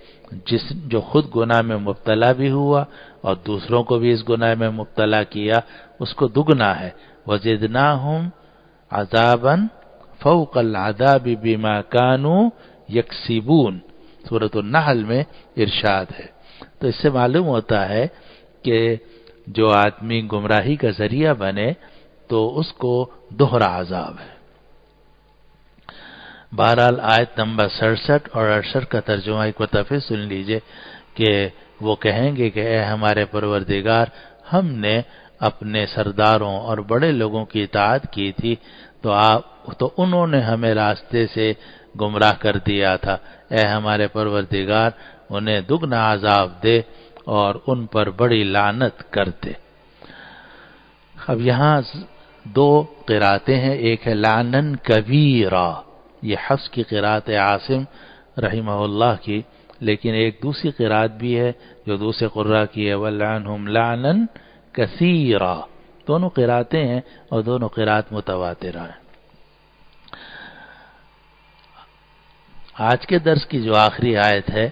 جو خود گناہ میں مبتلا بھی ہوا اور دوسروں کو بھی اس گناہ میں مبتلا کیا اس کو دگنا ہے۔ وَزِدْنَاهُمْ عَذَابًا فَوْقَ الْعَذَابِ بِمَا كَانُوا يَكْسِبُونَ، سورۃ النحل میں ارشاد ہے۔ تو اس سے معلوم ہوتا ہے کہ جو آدمی گمراہی کا ذریعہ بنے تو اس کو دوہرا عذاب ہے۔ بہرحال آیت نمبر 67 اور 68 کا ترجمہ ایک مرتبہ پھر سن لیجئے کہ وہ کہیں گے کہ اے ہمارے پروردگار، ہم نے اپنے سرداروں اور بڑے لوگوں کی اطاعت کی تھی تو انہوں نے ہمیں راستے سے گمراہ کر دیا تھا، اے ہمارے پروردگار انہیں دگنا عذاب دے اور ان پر بڑی لعنت کر دے۔ اب یہاں دو قراتیں ہیں، ایک ہے لعنن کبیرہ، یہ حفص کی قرات عاصم رحمہ اللہ کی، لیکن ایک دوسری قرات بھی ہے جو دوسرے قراء کی ہے وَلْعَنْهُمْ لَعْنًا كَثِيرًا۔ دونوں قراتیں ہیں اور دونوں قرات متواترہ ہیں۔ آج کے درس کی جو آخری آیت ہے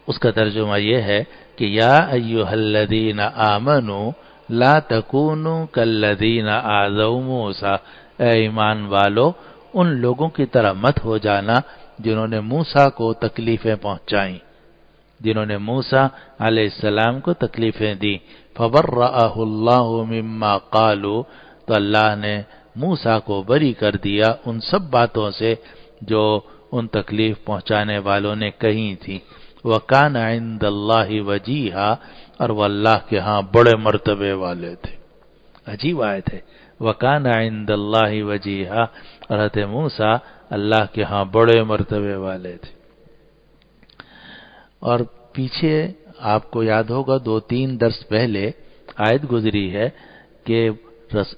اس کا ترجمہ یہ ہے کہ یا ایھا الذین آمنوا لا تکونوا کالذین آذوا موسیٰ، اے ایمان والو ان لوگوں کی طرح مت ہو جانا جنہوں نے موسیٰ کو تکلیفیں پہنچائیں، جنہوں نے موسیٰ علیہ السلام کو تکلیفیں دی۔ فبرأہ اللہ مما قالوا، تو اللہ نے موسیٰ کو بری کر دیا ان سب باتوں سے جو ان تکلیف پہنچانے والوں نے کہی تھی۔ وَكَانَ عِندَ اللَّهِ وَجِيهًا، اور وہ اللہ کے ہاں بڑے مرتبے والے تھے۔ عجیب آیت ہے، وَكَانَ عِندَ اللَّهِ وَجِيهًا، اور حضرت موسیٰ اللہ کے ہاں بڑے مرتبے والے تھے۔ اور پیچھے آپ کو یاد ہوگا 2-3 درس پہلے آیت گزری ہے کہ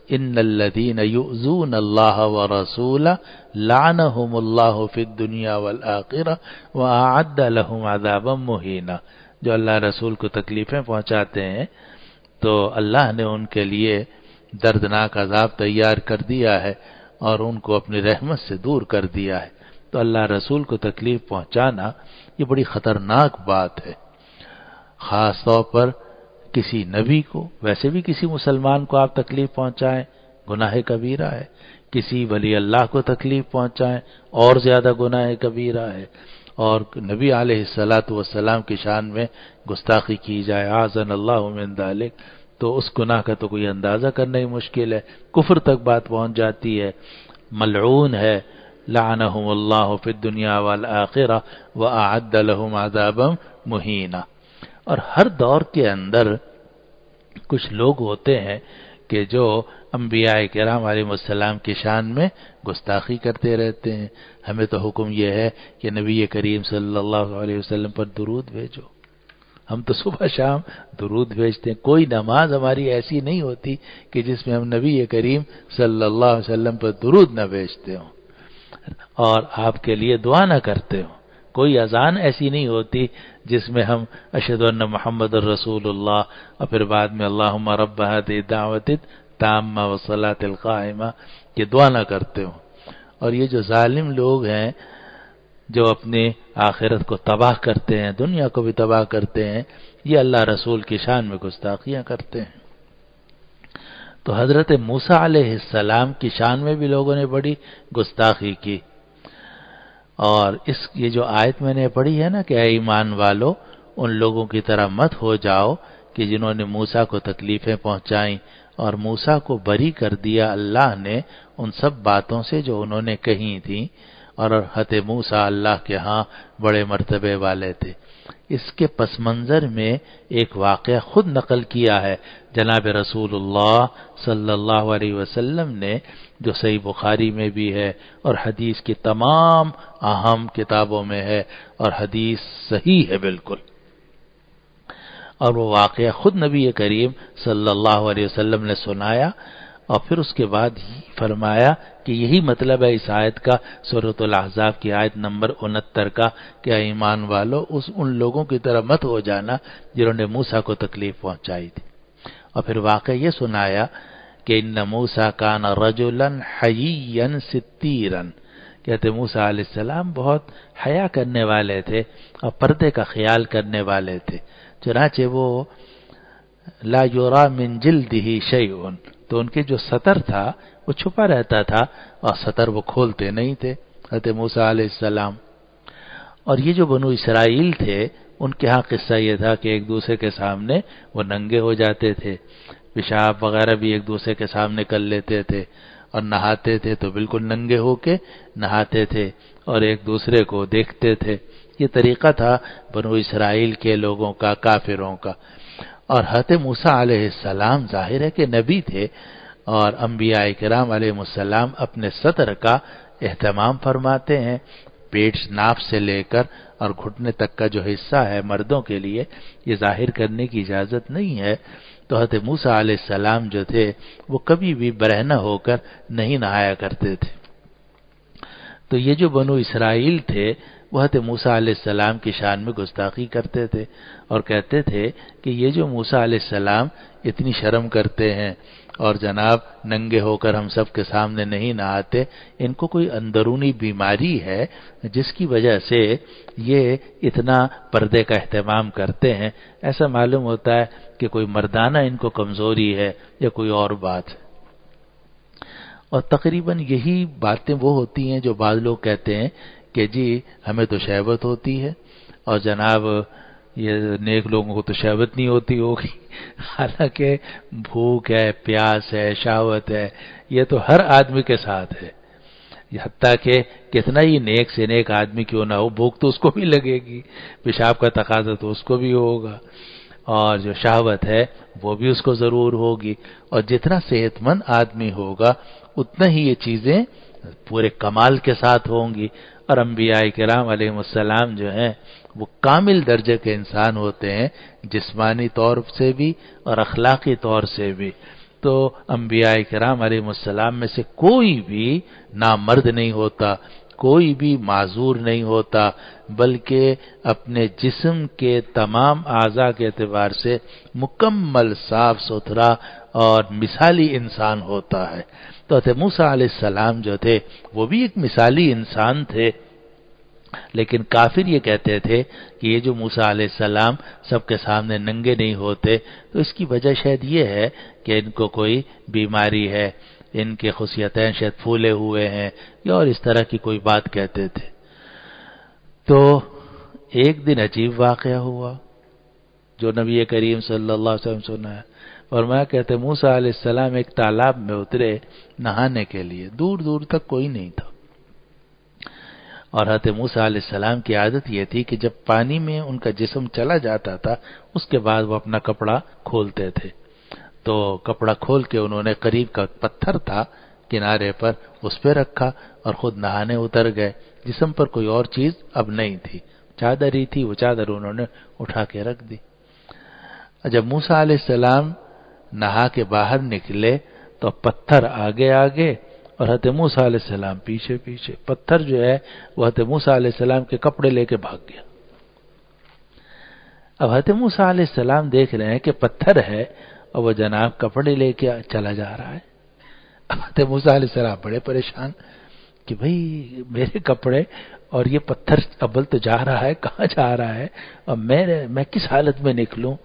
ان الذین یؤذون اللہ ورسولہ لعنہم اللہ فی الدنیا والآخرہ واعد لہم عذابا مہینا، جو اللہ رسول کو تکلیفیں پہنچاتے ہیں تو اللہ نے ان کے لیے دردناک عذاب تیار کر دیا ہے اور ان کو اپنی رحمت سے دور کر دیا ہے۔ تو اللہ رسول کو تکلیف پہنچانا یہ بڑی خطرناک بات ہے، خاص طور پر کسی نبی کو، ویسے بھی کسی مسلمان کو آپ تکلیف پہنچائیں گناہ کبیرہ ہے، کسی ولی اللہ کو تکلیف پہنچائیں اور زیادہ گناہ کبیرہ ہے، اور نبی علیہ الصلاۃ والسلام کی شان میں گستاخی کی جائے، اعاذنا اللہ من ذلک، تو اس گناہ کا تو کوئی اندازہ کرنا ہی مشکل ہے، کفر تک بات پہنچ جاتی ہے، ملعون ہے، لعنہم اللہ فی الدنیا والآخرہ واعد لہم عذابا مہینا۔ اور ہر دور کے اندر کچھ لوگ ہوتے ہیں کہ جو انبیاء کرام علیہ السلام کی شان میں گستاخی کرتے رہتے ہیں۔ ہمیں تو حکم یہ ہے کہ نبی کریم صلی اللہ علیہ وسلم پر درود بھیجو، ہم تو صبح شام درود بھیجتے ہیں، کوئی نماز ہماری ایسی نہیں ہوتی کہ جس میں ہم نبی کریم صلی اللہ علیہ وسلم پر درود نہ بھیجتے ہوں اور آپ کے لیے دعا نہ کرتے ہوں، کوئی اذان ایسی نہیں ہوتی جس میں ہم اشہد ان محمد الرسول اللہ اور پھر بعد میں اللہم رب ہذہ الدعوۃ التامہ والصلاۃ القائمہ یہ دعا نہ کرتے ہوں۔ اور یہ جو ظالم لوگ ہیں جو اپنے آخرت کو تباہ کرتے ہیں، دنیا کو بھی تباہ کرتے ہیں، یہ اللہ رسول کی شان میں گستاخیاں کرتے ہیں۔ تو حضرت موسیٰ علیہ السلام کی شان میں بھی لوگوں نے بڑی گستاخی کی، اور یہ جو آیت میں نے پڑھی ہے نا کہ اے ایمان والو ان لوگوں کی طرح مت ہو جاؤ کہ جنہوں نے موسیٰ کو تکلیفیں پہنچائیں اور موسیٰ کو بری کر دیا اللہ نے ان سب باتوں سے جو انہوں نے کہی تھیں، اور حضرت موسیٰ اللہ کے ہاں بڑے مرتبے والے تھے۔ اس کے پس منظر میں ایک واقعہ خود نقل کیا ہے جناب رسول اللہ صلی اللہ علیہ وسلم نے، جو صحیح بخاری میں بھی ہے اور حدیث کی تمام اہم کتابوں میں ہے، اور حدیث صحیح ہے بالکل۔ اور وہ واقعہ خود نبی کریم صلی اللہ علیہ وسلم نے سنایا، اور پھر اس کے بعد ہی فرمایا کہ یہی مطلب ہے اس آیت کا، سورۃ الاحزاب کی آیت نمبر 69 کا، کہ ایمان والو ان لوگوں کی طرح مت ہو جانا جنہوں نے موسیٰ کو تکلیف پہنچائی تھی۔ اور پھر واقعہ یہ سنایا کہ ان موسیٰ کان رجلا حییا ستیرا، کہتے موسیٰ علیہ السلام بہت حیا کرنے والے تھے اور پردے کا خیال کرنے والے تھے، چنانچہ وہ لا یرا من جلدہ شیء، تو ان کے جو سطر تھا وہ چھپا رہتا تھا اور سطر وہ کھولتے نہیں تھے حضرت موسیٰ علیہ السلام۔ اور یہ جو بنو اسرائیل تھے ان کے ہاں قصہ یہ تھا کہ ایک دوسرے کے سامنے وہ ننگے ہو جاتے تھے، پیشاب وغیرہ بھی ایک دوسرے کے سامنے کر لیتے تھے، اور نہاتے تھے تو بالکل ننگے ہو کے نہاتے تھے اور ایک دوسرے کو دیکھتے تھے۔ یہ طریقہ تھا بنو اسرائیل کے لوگوں کا، کافروں کا۔ اور حضرت موسیٰ علیہ السلام ظاہر ہے کہ نبی تھے، اور انبیاء کرام علیہ السلام اپنے سطر کا اہتمام فرماتے ہیں، پیٹ ناف سے لے کر اور گھٹنے تک کا جو حصہ ہے مردوں کے لیے یہ ظاہر کرنے کی اجازت نہیں ہے۔ تو حضرت موسیٰ علیہ السلام جو تھے وہ کبھی بھی برہنہ ہو کر نہیں نہایا کرتے تھے۔ تو یہ جو بنو اسرائیل تھے وہ حضرت موسیٰ علیہ السلام کی شان میں گستاخی کرتے تھے اور کہتے تھے کہ یہ جو موسیٰ علیہ السلام اتنی شرم کرتے ہیں اور جناب ننگے ہو کر ہم سب کے سامنے نہیں نہاتے، ان کو کوئی اندرونی بیماری ہے جس کی وجہ سے یہ اتنا پردے کا اہتمام کرتے ہیں۔ ایسا معلوم ہوتا ہے کہ کوئی مردانہ ان کو کمزوری ہے یا کوئی اور بات ہے۔ اور تقریباً یہی باتیں وہ ہوتی ہیں جو بعض لوگ کہتے ہیں کہ جی ہمیں تو شہوت ہوتی ہے اور جناب یہ نیک لوگوں کو تو شہوت نہیں ہوتی ہوگی، حالانکہ بھوک ہے، پیاس ہے، شہوت ہے، یہ تو ہر آدمی کے ساتھ ہے، حتیٰ کہ کتنا ہی نیک سے نیک آدمی کیوں نہ ہو، بھوک تو اس کو بھی لگے گی، پیشاب کا تقاضا تو اس کو بھی ہوگا، اور جو شہوت ہے وہ بھی اس کو ضرور ہوگی، اور جتنا صحت مند آدمی ہوگا اتنا ہی یہ چیزیں پورے کمال کے ساتھ ہوں گی۔ اور انبیاء کرام علیہ السلام جو ہیں وہ کامل درجے کے انسان ہوتے ہیں، جسمانی طور سے بھی اور اخلاقی طور سے بھی۔ تو انبیاء کرام علیہ السلام میں سے کوئی بھی نامرد نہیں ہوتا، کوئی بھی معذور نہیں ہوتا، بلکہ اپنے جسم کے تمام اعضاء کے اعتبار سے مکمل صاف ستھرا اور مثالی انسان ہوتا ہے۔ تو حضرت موسیٰ علیہ السلام جو تھے وہ بھی ایک مثالی انسان تھے، لیکن کافر یہ کہتے تھے کہ یہ جو موسیٰ علیہ السلام سب کے سامنے ننگے نہیں ہوتے تو اس کی وجہ شاید یہ ہے کہ ان کو کوئی بیماری ہے، ان کے خصیتین شاید پھولے ہوئے ہیں، یا اور اس طرح کی کوئی بات کہتے تھے۔ تو ایک دن عجیب واقعہ ہوا جو نبی کریم صلی اللہ علیہ وسلم سنا ہے، فرمایا کہتے موسیٰ علیہ السلام ایک تالاب میں اترے نہانے کے لیے، دور دور تک کوئی نہیں تھا، اور حضرت موسیٰ علیہ السلام کی عادت یہ تھی کہ جب پانی میں ان کا جسم چلا جاتا تھا اس کے بعد وہ اپنا کپڑا کھولتے تھے، تو کپڑا کھول کے انہوں نے قریب کا پتھر تھا کنارے پر اس پہ رکھا اور خود نہانے اتر گئے، جسم پر کوئی اور چیز اب نہیں تھی، چادر ہی تھی، وہ چادر انہوں نے اٹھا کے رکھ دی۔ جب موسیٰ علیہ السلام نہا کے باہر نکلے تو پتھر آگے آگے اور حضرت موسیٰ علیہ السلام پیچھے پیچھے، پتھر جو ہے وہ حضرت موسیٰ علیہ السلام کے کپڑے لے کے بھاگ گیا۔ اب حضرت موسیٰ علیہ السلام دیکھ رہے ہیں کہ پتھر ہے اور وہ جناب کپڑے لے کے چلا جا رہا ہے۔ اب حضرت موسیٰ علیہ السلام بڑے پریشان کہ بھئی میرے کپڑے اور یہ پتھر اول تو جا رہا ہے، کہاں جا رہا ہے اور میں کس حالت میں نکلوں؟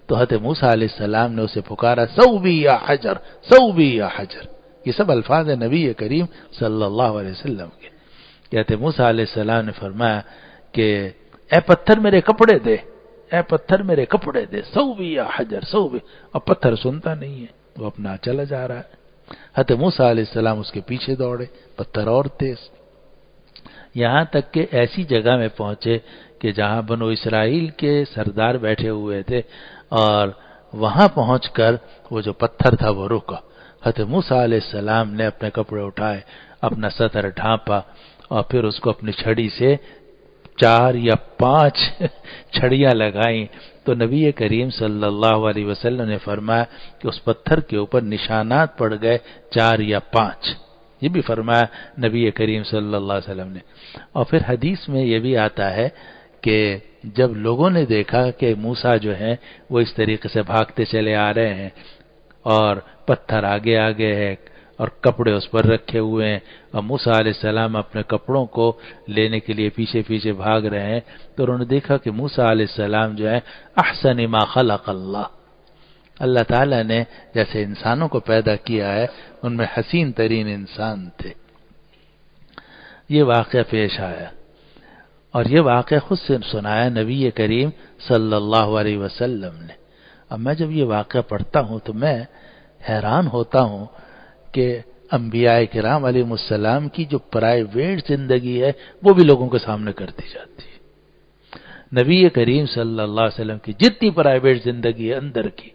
تو حضرت موسیٰ علیہ السلام نے اسے پکارا سوبی یا حجر، سوبی یا حجر، یہ سب الفاظ ہیں نبی کریم صلی اللہ علیہ وسلم کے۔ حضرت موسیٰ علیہ السلام نے فرمایا کہ اے پتھر میرے کپڑے دے، اے پتھر میرے کپڑے دے، سوبی یا حجر سوبی، اور پتھر سنتا نہیں ہے، وہ اپنا چلا جا رہا ہے۔ حضرت موسیٰ علیہ السلام اس کے پیچھے دوڑے، پتھر اور تیز، یہاں تک کہ ایسی جگہ میں پہنچے کہ جہاں بنو اسرائیل کے سردار بیٹھے ہوئے تھے، اور وہاں پہنچ کر وہ جو پتھر تھا وہ رکا۔ حضرت موسیٰ علیہ السلام نے اپنے کپڑے اٹھائے، اپنا سطر ڈھانپا اور پھر اس کو اپنی چھڑی سے 4 یا 5 چھڑیاں لگائیں، تو نبی کریم صلی اللہ علیہ وسلم نے فرمایا کہ اس پتھر کے اوپر نشانات پڑ گئے 4 یا 5، یہ بھی فرمایا نبی کریم صلی اللہ علیہ وسلم نے۔ اور پھر حدیث میں یہ بھی آتا ہے کہ جب لوگوں نے دیکھا کہ موسیٰ جو ہیں وہ اس طریقے سے بھاگتے چلے آ رہے ہیں اور پتھر آگے آگے ہے اور کپڑے اس پر رکھے ہوئے ہیں اور موسیٰ علیہ السلام اپنے کپڑوں کو لینے کے لیے پیچھے پیچھے بھاگ رہے ہیں، تو انہوں نے دیکھا کہ موسیٰ علیہ السلام جو ہے احسن ما خلق اللہ تعالیٰ نے جیسے انسانوں کو پیدا کیا ہے ان میں حسین ترین انسان تھے۔ یہ واقعہ پیش آیا اور یہ واقعہ خود سے سنایا نبی کریم صلی اللہ علیہ وسلم نے۔ اب میں جب یہ واقعہ پڑھتا ہوں تو میں حیران ہوتا ہوں کہ انبیاء کرام علیہ السلام کی جو پرائیویٹ زندگی ہے وہ بھی لوگوں کے سامنے کر دی جاتی ہے۔ نبی کریم صلی اللہ علیہ وسلم کی جتنی پرائیویٹ زندگی ہے اندر کی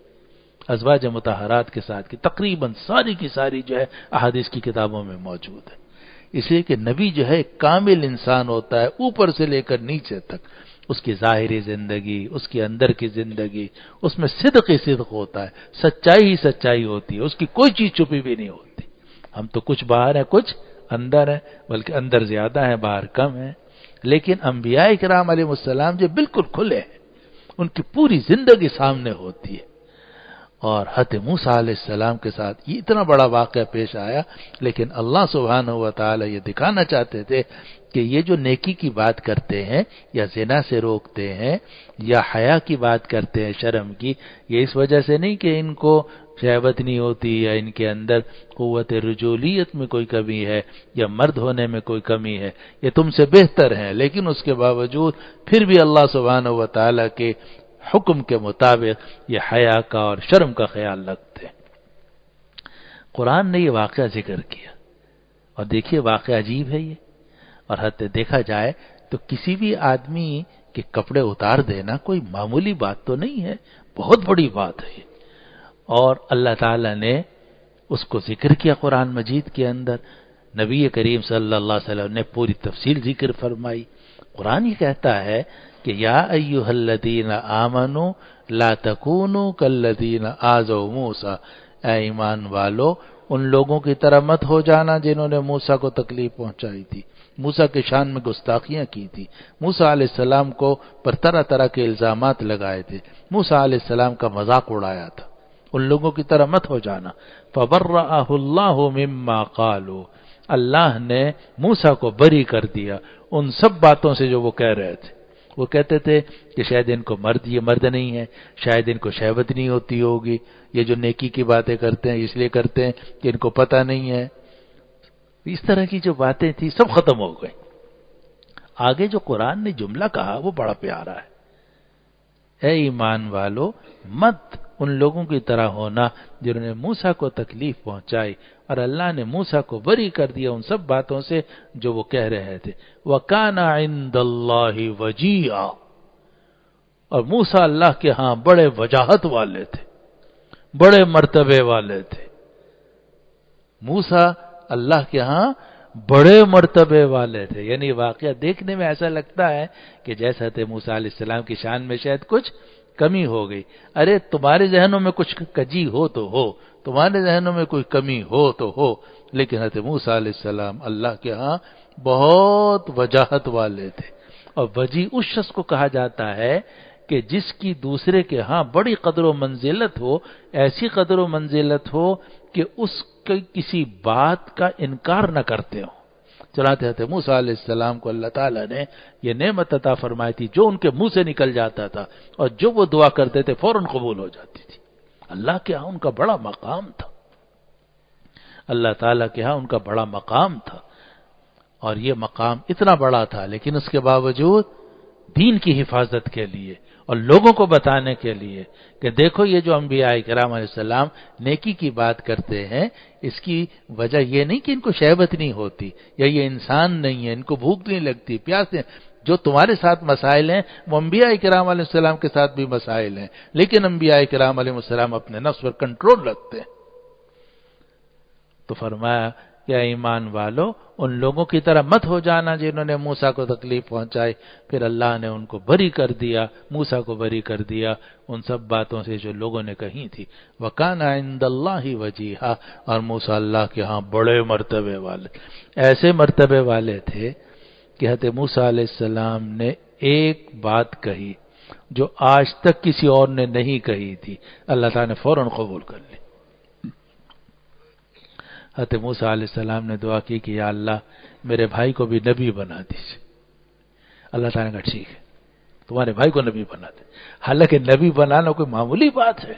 ازواج مطہرات کے ساتھ کی تقریباً ساری کی ساری جو ہے احادیث کی کتابوں میں موجود ہے، اس لیے کہ نبی جو ہے ایک کامل انسان ہوتا ہے اوپر سے لے کر نیچے تک، اس کی ظاہری زندگی، اس کی اندر کی زندگی، اس میں صدق ہی صدق ہوتا ہے، سچائی ہی سچائی ہوتی ہے، اس کی کوئی چیز چھپی بھی نہیں ہوتی۔ ہم تو کچھ باہر ہیں کچھ اندر ہیں، بلکہ اندر زیادہ ہیں باہر کم ہیں، لیکن انبیاء کرام علیہ السلام جو بالکل کھلے ہیں، ان کی پوری زندگی سامنے ہوتی ہے۔ اور حضرت موسیٰ علیہ السلام کے ساتھ یہ اتنا بڑا واقعہ پیش آیا، لیکن اللہ سبحانہ و تعالی یہ دکھانا چاہتے تھے کہ یہ جو نیکی کی بات کرتے ہیں یا زنا سے روکتے ہیں یا حیا کی بات کرتے ہیں، شرم کی، یہ اس وجہ سے نہیں کہ ان کو شہوت نہیں ہوتی یا ان کے اندر قوت رجولیت میں کوئی کمی ہے یا مرد ہونے میں کوئی کمی ہے، یہ تم سے بہتر ہیں، لیکن اس کے باوجود پھر بھی اللہ سبحانہ و تعالی کے حکم کے مطابق یہ حیا کا اور شرم کا خیال رکھتے ہیں۔ قرآن نے یہ واقعہ ذکر کیا اور دیکھیے واقعہ عجیب ہے یہ، اور حتی دیکھا جائے تو کسی بھی آدمی کے کپڑے اتار دینا کوئی معمولی بات تو نہیں ہے، بہت بڑی بات ہے یہ، اور اللہ تعالی نے اس کو ذکر کیا قرآن مجید کے اندر، نبی کریم صلی اللہ علیہ وسلم نے پوری تفصیل ذکر فرمائی۔ قرآن یہ کہتا ہے کہ یا ایھا الذین آمنوا لا تکونوا کالذین آذوا موسیٰ، اے ایمان والو ان لوگوں کی طرح مت ہو جانا جنہوں نے موسیٰ کو تکلیف پہنچائی تھی، موسیٰ کے شان میں گستاخیاں کی تھی، موسیٰ علیہ السلام کو پر طرح طرح کے الزامات لگائے تھے، موسیٰ علیہ السلام کا مذاق اڑایا تھا، ان لوگوں کی طرح مت ہو جانا۔ فبرأہ اللہ مما قالوا، اللہ نے موسیٰ کو بری کر دیا ان سب باتوں سے جو وہ کہہ رہے تھے۔ وہ کہتے تھے کہ شاید ان کو یہ مرد نہیں ہے، شاید ان کو شہوت نہیں ہوتی ہوگی، یہ جو نیکی کی باتیں کرتے ہیں اس لیے کرتے ہیں کہ ان کو پتہ نہیں ہے، اس طرح کی جو باتیں تھی سب ختم ہو گئی۔ آگے جو قرآن نے جملہ کہا وہ بڑا پیارا ہے، اے ایمان والو مت ان لوگوں کی طرح ہونا جنہوں نے موسیٰ کو تکلیف پہنچائی اور اللہ نے موسیٰ کو بری کر دیا ان سب باتوں سے جو وہ کہہ رہے تھے۔ وَكَانَ عِندَ اللَّهِ وَجِيهًا، اور موسیٰ اللہ کے ہاں بڑے وجاہت والے تھے، بڑے مرتبے والے تھے۔ موسیٰ اللہ کے ہاں بڑے مرتبے والے تھے، یعنی واقعہ دیکھنے میں ایسا لگتا ہے کہ جیسا تھے موسیٰ علیہ السلام کی شان میں شاید کچھ کمی ہو گئی۔ ارے تمہارے ذہنوں میں کچھ کجی ہو تو ہو، تمہارے ذہنوں میں کوئی کمی ہو تو ہو، لیکن حضرت موسیٰ علیہ السلام اللہ کے ہاں بہت وجاہت والے تھے۔ اور وجی اس شخص کو کہا جاتا ہے کہ جس کی دوسرے کے ہاں بڑی قدر و منزلت ہو، ایسی قدر و منزلت ہو کہ اس کی کسی بات کا انکار نہ کرتے ہوں۔ چنانچہ حضرت موسیٰ علیہ السلام کو اللہ تعالیٰ نے یہ نعمت عطا فرمائی تھی، جو ان کے منہ سے نکل جاتا تھا اور جو وہ دعا کرتے تھے فوراً قبول ہو جاتی تھی۔ اللہ کے ہاں ان کا بڑا مقام تھا، اللہ تعالیٰ کے ہاں ان کا بڑا مقام تھا، اور یہ مقام اتنا بڑا تھا، لیکن اس کے باوجود دین کی حفاظت کے لیے اور لوگوں کو بتانے کے لیے کہ دیکھو یہ جو انبیاء کرام علیہ السلام نیکی کی بات کرتے ہیں، اس کی وجہ یہ نہیں کہ ان کو شہوت نہیں ہوتی یا یہ انسان نہیں ہے، ان کو بھوک نہیں لگتی، پیاس نہیں، جو تمہارے ساتھ مسائل ہیں وہ انبیاء کرام علیہ السلام کے ساتھ بھی مسائل ہیں، لیکن انبیاء کرام علیہ السلام اپنے نفس پر کنٹرول رکھتے ہیں۔ تو فرمایا کہ ایمان والو ان لوگوں کی طرح مت ہو جانا جنہوں نے موسیٰ کو تکلیف پہنچائی، پھر اللہ نے ان کو بری کر دیا، موسیٰ کو بری کر دیا ان سب باتوں سے جو لوگوں نے کہی تھی۔ وَكَانَ عِندَ اللَّهِ وَجِيهًا، اور موسیٰ اللہ کے ہاں بڑے مرتبے والے، ایسے مرتبے والے تھے کہ حضرت موسیٰ علیہ السلام نے ایک بات کہی جو آج تک کسی اور نے نہیں کہی تھی، اللہ تعالیٰ نے فوراً قبول کر لی۔ حضرت موسیٰ علیہ السلام نے دعا کی کہ یا اللہ میرے بھائی کو بھی نبی بنا دیجیے۔ اللہ تعالیٰ نے کہا ٹھیک ہے، تمہارے بھائی کو نبی بنا دے۔ حالانکہ نبی بنانا کوئی معمولی بات ہے،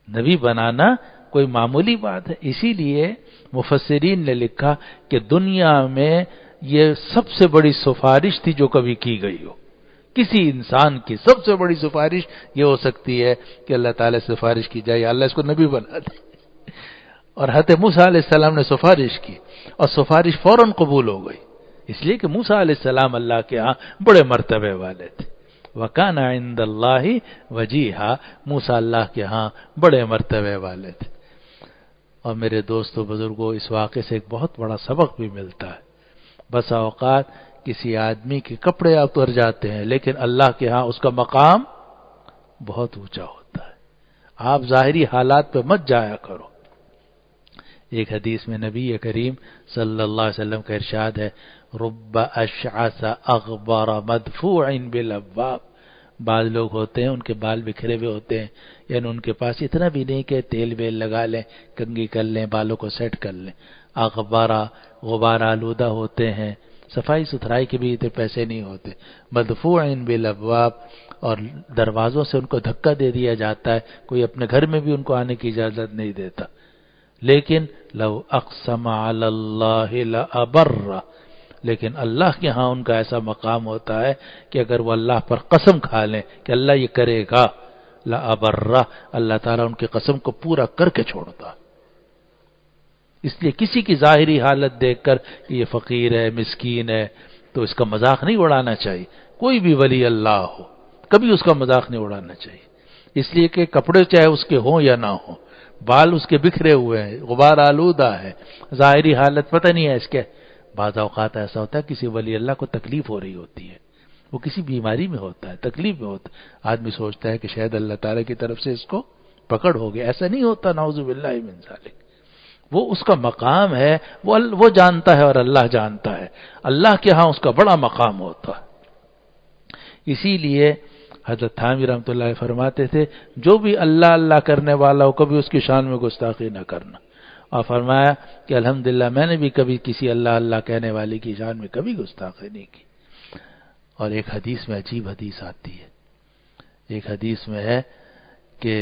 نبی بنانا کوئی معمولی بات ہے، اسی لیے مفسرین نے لکھا کہ دنیا میں یہ سب سے بڑی سفارش تھی جو کبھی کی گئی ہو۔ کسی انسان کی سب سے بڑی سفارش یہ ہو سکتی ہے کہ اللہ تعالیٰ سے سفارش کی جائے اللہ اس کو نبی بنا دے، اور حضرت موسیٰ علیہ السلام نے سفارش کی اور سفارش فوراً قبول ہو گئی، اس لیے کہ موسیٰ علیہ السلام اللہ کے ہاں بڑے مرتبے والے تھے۔ وَكَانَ عِندَ اللَّهِ وَجِيهًا، موسیٰ اللہ کے ہاں بڑے مرتبے والے تھے۔ اور میرے دوستو بزرگوں، اس واقعے سے ایک بہت بڑا سبق بھی ملتا ہے۔ بسا اوقات کسی آدمی کے کپڑے اتر جاتے ہیں لیکن اللہ کے ہاں اس کا مقام بہت اونچا ہوتا ہے۔ آپ ظاہری حالات پہ مت جایا کرو۔ ایک حدیث میں نبی کریم صلی اللہ علیہ وسلم کا ارشاد ہے، رب اشعث اغبر مدفوع بالابواب، بعض لوگ ہوتے ہیں ان کے بال بکھرے ہوئے ہوتے ہیں، یعنی ان کے پاس اتنا بھی نہیں کہ تیل ویل لگا لیں، کنگھی کر لیں، بالوں کو سیٹ کر لیں، اغبارہ غبار آلودہ ہوتے ہیں، صفائی ستھرائی کے بھی اتنے پیسے نہیں ہوتے، مدفوع بالابواب، اور دروازوں سے ان کو دھکا دے دیا جاتا ہے، کوئی اپنے گھر میں بھی ان کو آنے کی اجازت نہیں دیتا۔ لیکن لو اقسم علی اللہ لابر، لیکن اللہ کے ہاں ان کا ایسا مقام ہوتا ہے کہ اگر وہ اللہ پر قسم کھا لیں کہ اللہ یہ کرے گا، لابر، اللہ تعالیٰ ان کی قسم کو پورا کر کے چھوڑتا۔ اس لیے کسی کی ظاہری حالت دیکھ کر کہ یہ فقیر ہے، مسکین ہے، تو اس کا مذاق نہیں اڑانا چاہیے۔ کوئی بھی ولی اللہ ہو کبھی اس کا مذاق نہیں اڑانا چاہیے، اس لیے کہ کپڑے چاہے اس کے ہوں یا نہ ہوں، بال اس کے بکھرے ہوئے ہیں، غبار آلودہ ہے، ظاہری حالت پتہ نہیں ہے اس کے۔ بعض اوقات ایسا ہوتا ہے کسی ولی اللہ کو تکلیف ہو رہی ہوتی ہے، وہ کسی بیماری میں ہوتا ہے، تکلیف میں ہوتا ہے، آدمی سوچتا ہے کہ شاید اللہ تعالیٰ کی طرف سے اس کو پکڑ ہو گئی، ایسا نہیں ہوتا، نعوذ باللہ من ذالک۔ وہ اس کا مقام ہے، وہ جانتا ہے اور اللہ جانتا ہے، اللہ کے ہاں اس کا بڑا مقام ہوتا ہے۔ اسی لیے حضرت تھانوی رحمۃ اللہ فرماتے تھے جو بھی اللہ اللہ کرنے والا ہو کبھی اس کی شان میں گستاخی نہ کرنا، اور فرمایا کہ الحمدللہ میں نے بھی کبھی کسی اللہ اللہ کہنے والے کی شان میں کبھی گستاخی نہیں کی۔ اور ایک حدیث میں عجیب حدیث آتی ہے، ایک حدیث میں ہے کہ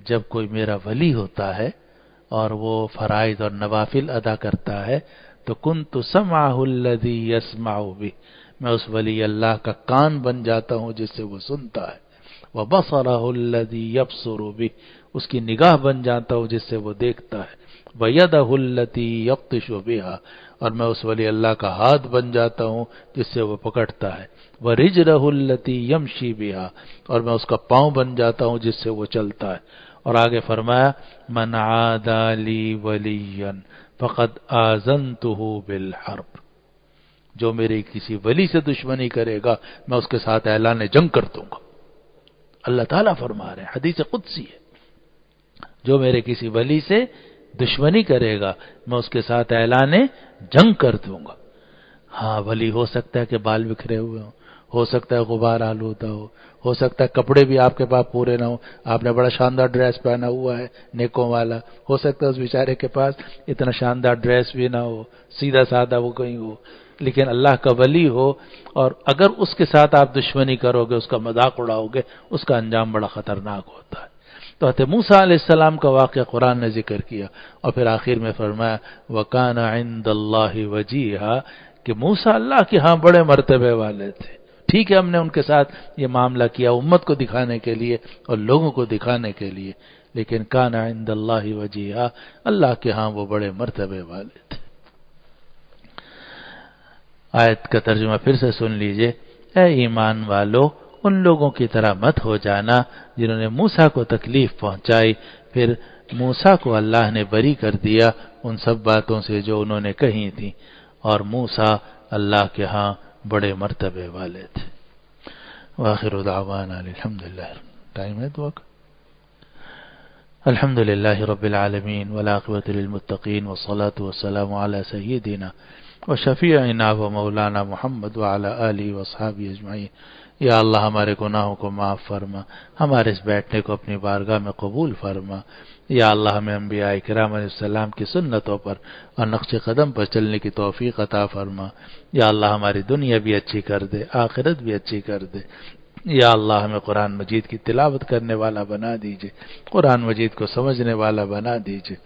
جب کوئی میرا ولی ہوتا ہے اور وہ فرائض اور نوافل ادا کرتا ہے تو کنت سمعہ الذی یسمع بہ، میں اس ولی اللہ کا کان بن جاتا ہوں جس سے وہ سنتا ہے، وبصرہ الذی یبصر بہ، اس کی نگاہ بن جاتا ہوں جس سے وہ دیکھتا ہے، ویدہ التی یبطش بہا، اور میں اس ولی اللہ کا ہاتھ بن جاتا ہوں جس سے وہ پکڑتا ہے، ورجلہ التی یمشی بہا، اور میں اس کا پاؤں بن جاتا ہوں جس سے وہ چلتا ہے۔ اور آگے فرمایا من عادى لی ولیا فقد آذنتہ بالحرب، جو میرے کسی ولی سے دشمنی کرے گا میں اس کے ساتھ اعلان جنگ کر دوں گا۔ اللہ تعالیٰ فرما رہے ہیں، حدیث قدسی ہے، جو میرے کسی ولی سے دشمنی کرے گا میں اس کے ساتھ اعلان جنگ کر دوں گا۔ ہاں ولی ہو سکتا ہے کہ بال بکھرے ہوئے ہوں، ہو سکتا ہے غبار آلودہ ہو سکتا ہے کپڑے بھی آپ کے پاس پورے نہ ہو، آپ نے بڑا شاندار ڈریس پہنا ہوا ہے نیکوں والا، ہو سکتا ہے اس بیچارے کے پاس اتنا شاندار ڈریس بھی نہ ہو، سیدھا سادہ وہ کہیں ہو، لیکن اللہ کا ولی ہو، اور اگر اس کے ساتھ آپ دشمنی کرو گے، اس کا مذاق اڑاؤ گے، اس کا انجام بڑا خطرناک ہوتا ہے۔ تو حضرت موسیٰ علیہ السلام کا واقعہ قرآن نے ذکر کیا، اور پھر آخر میں فرمایا وَكَانَ عِندَ اللَّهِ وَجِيهًا، کہ موسیٰ اللہ کے ہاں بڑے مرتبے والے تھے۔ ٹھیک ہے ہم نے ان کے ساتھ یہ معاملہ کیا امت کو دکھانے کے لیے اور لوگوں کو دکھانے کے لیے، لیکن کان عند اللہ وجیہا، اللہ کے ہاں وہ بڑے مرتبے والے تھے۔ آیت کا ترجمہ پھر سے سن لیجئے، اے ایمان والو ان لوگوں کی طرح مت ہو جانا جنہوں نے موسیٰ کو تکلیف پہنچائی، پھر موسیٰ کو اللہ نے بری کر دیا ان سب باتوں سے جو انہوں نے کہی تھی، اور موسیٰ اللہ کے ہاں بڑے مرتبے والے تھے۔ وآخر دعوانا الحمدللہ، ٹائم ہے دعا کا؟ الحمدللہ رب العالمین والعاقبۃ للمتقین والصلاة والسلام علی سیدنا وشفیعنا ومولانا محمد وعلی آلہ واصحابہ اجمعین۔ یا اللہ ہمارے گناہوں کو معاف فرما، ہمارے اس بیٹھنے کو اپنی بارگاہ میں قبول فرما۔ یا اللہ ہمیں انبیاء کرام علیہ السلام کی سنتوں پر اور نقش قدم پر چلنے کی توفیق عطا فرما۔ یا اللہ ہماری دنیا بھی اچھی کر دے، آخرت بھی اچھی کر دے۔ یا اللہ ہمیں قرآن مجید کی تلاوت کرنے والا بنا دیجئے، قرآن مجید کو سمجھنے والا بنا دیجئے۔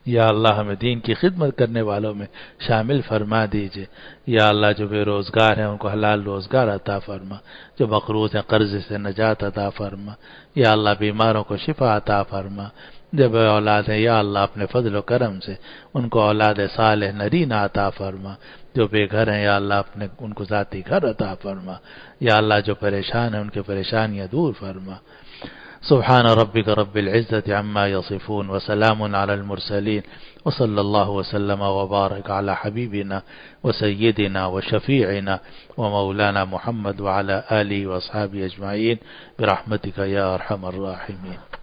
یا اللہ ہمیں دین کی خدمت کرنے والوں میں شامل فرما دیجئے۔ یا اللہ جو بے روزگار ہیں ان کو حلال روزگار عطا فرما، جو مقروض ہیں قرض سے نجات عطا فرما۔ یا اللہ بیماروں کو شفا عطا فرما، جو بے اولاد ہیں یا اللہ اپنے فضل و کرم سے ان کو اولاد صالح نرینہ عطا فرما۔ جو بے گھر ہیں یا اللہ ان کو ذاتی گھر عطا فرما۔ یا اللہ جو پریشان ہیں ان کی پریشانیاں دور فرما۔ سبحان ربک رب العزة عما يصفون وسلام على المرسلين وصلى الله وسلم وبارك على حبيبنا وسيدنا وشفيعنا ومولانا محمد وعلى آله وأصحابه أجمعين برحمتك يا أرحم الراحمين۔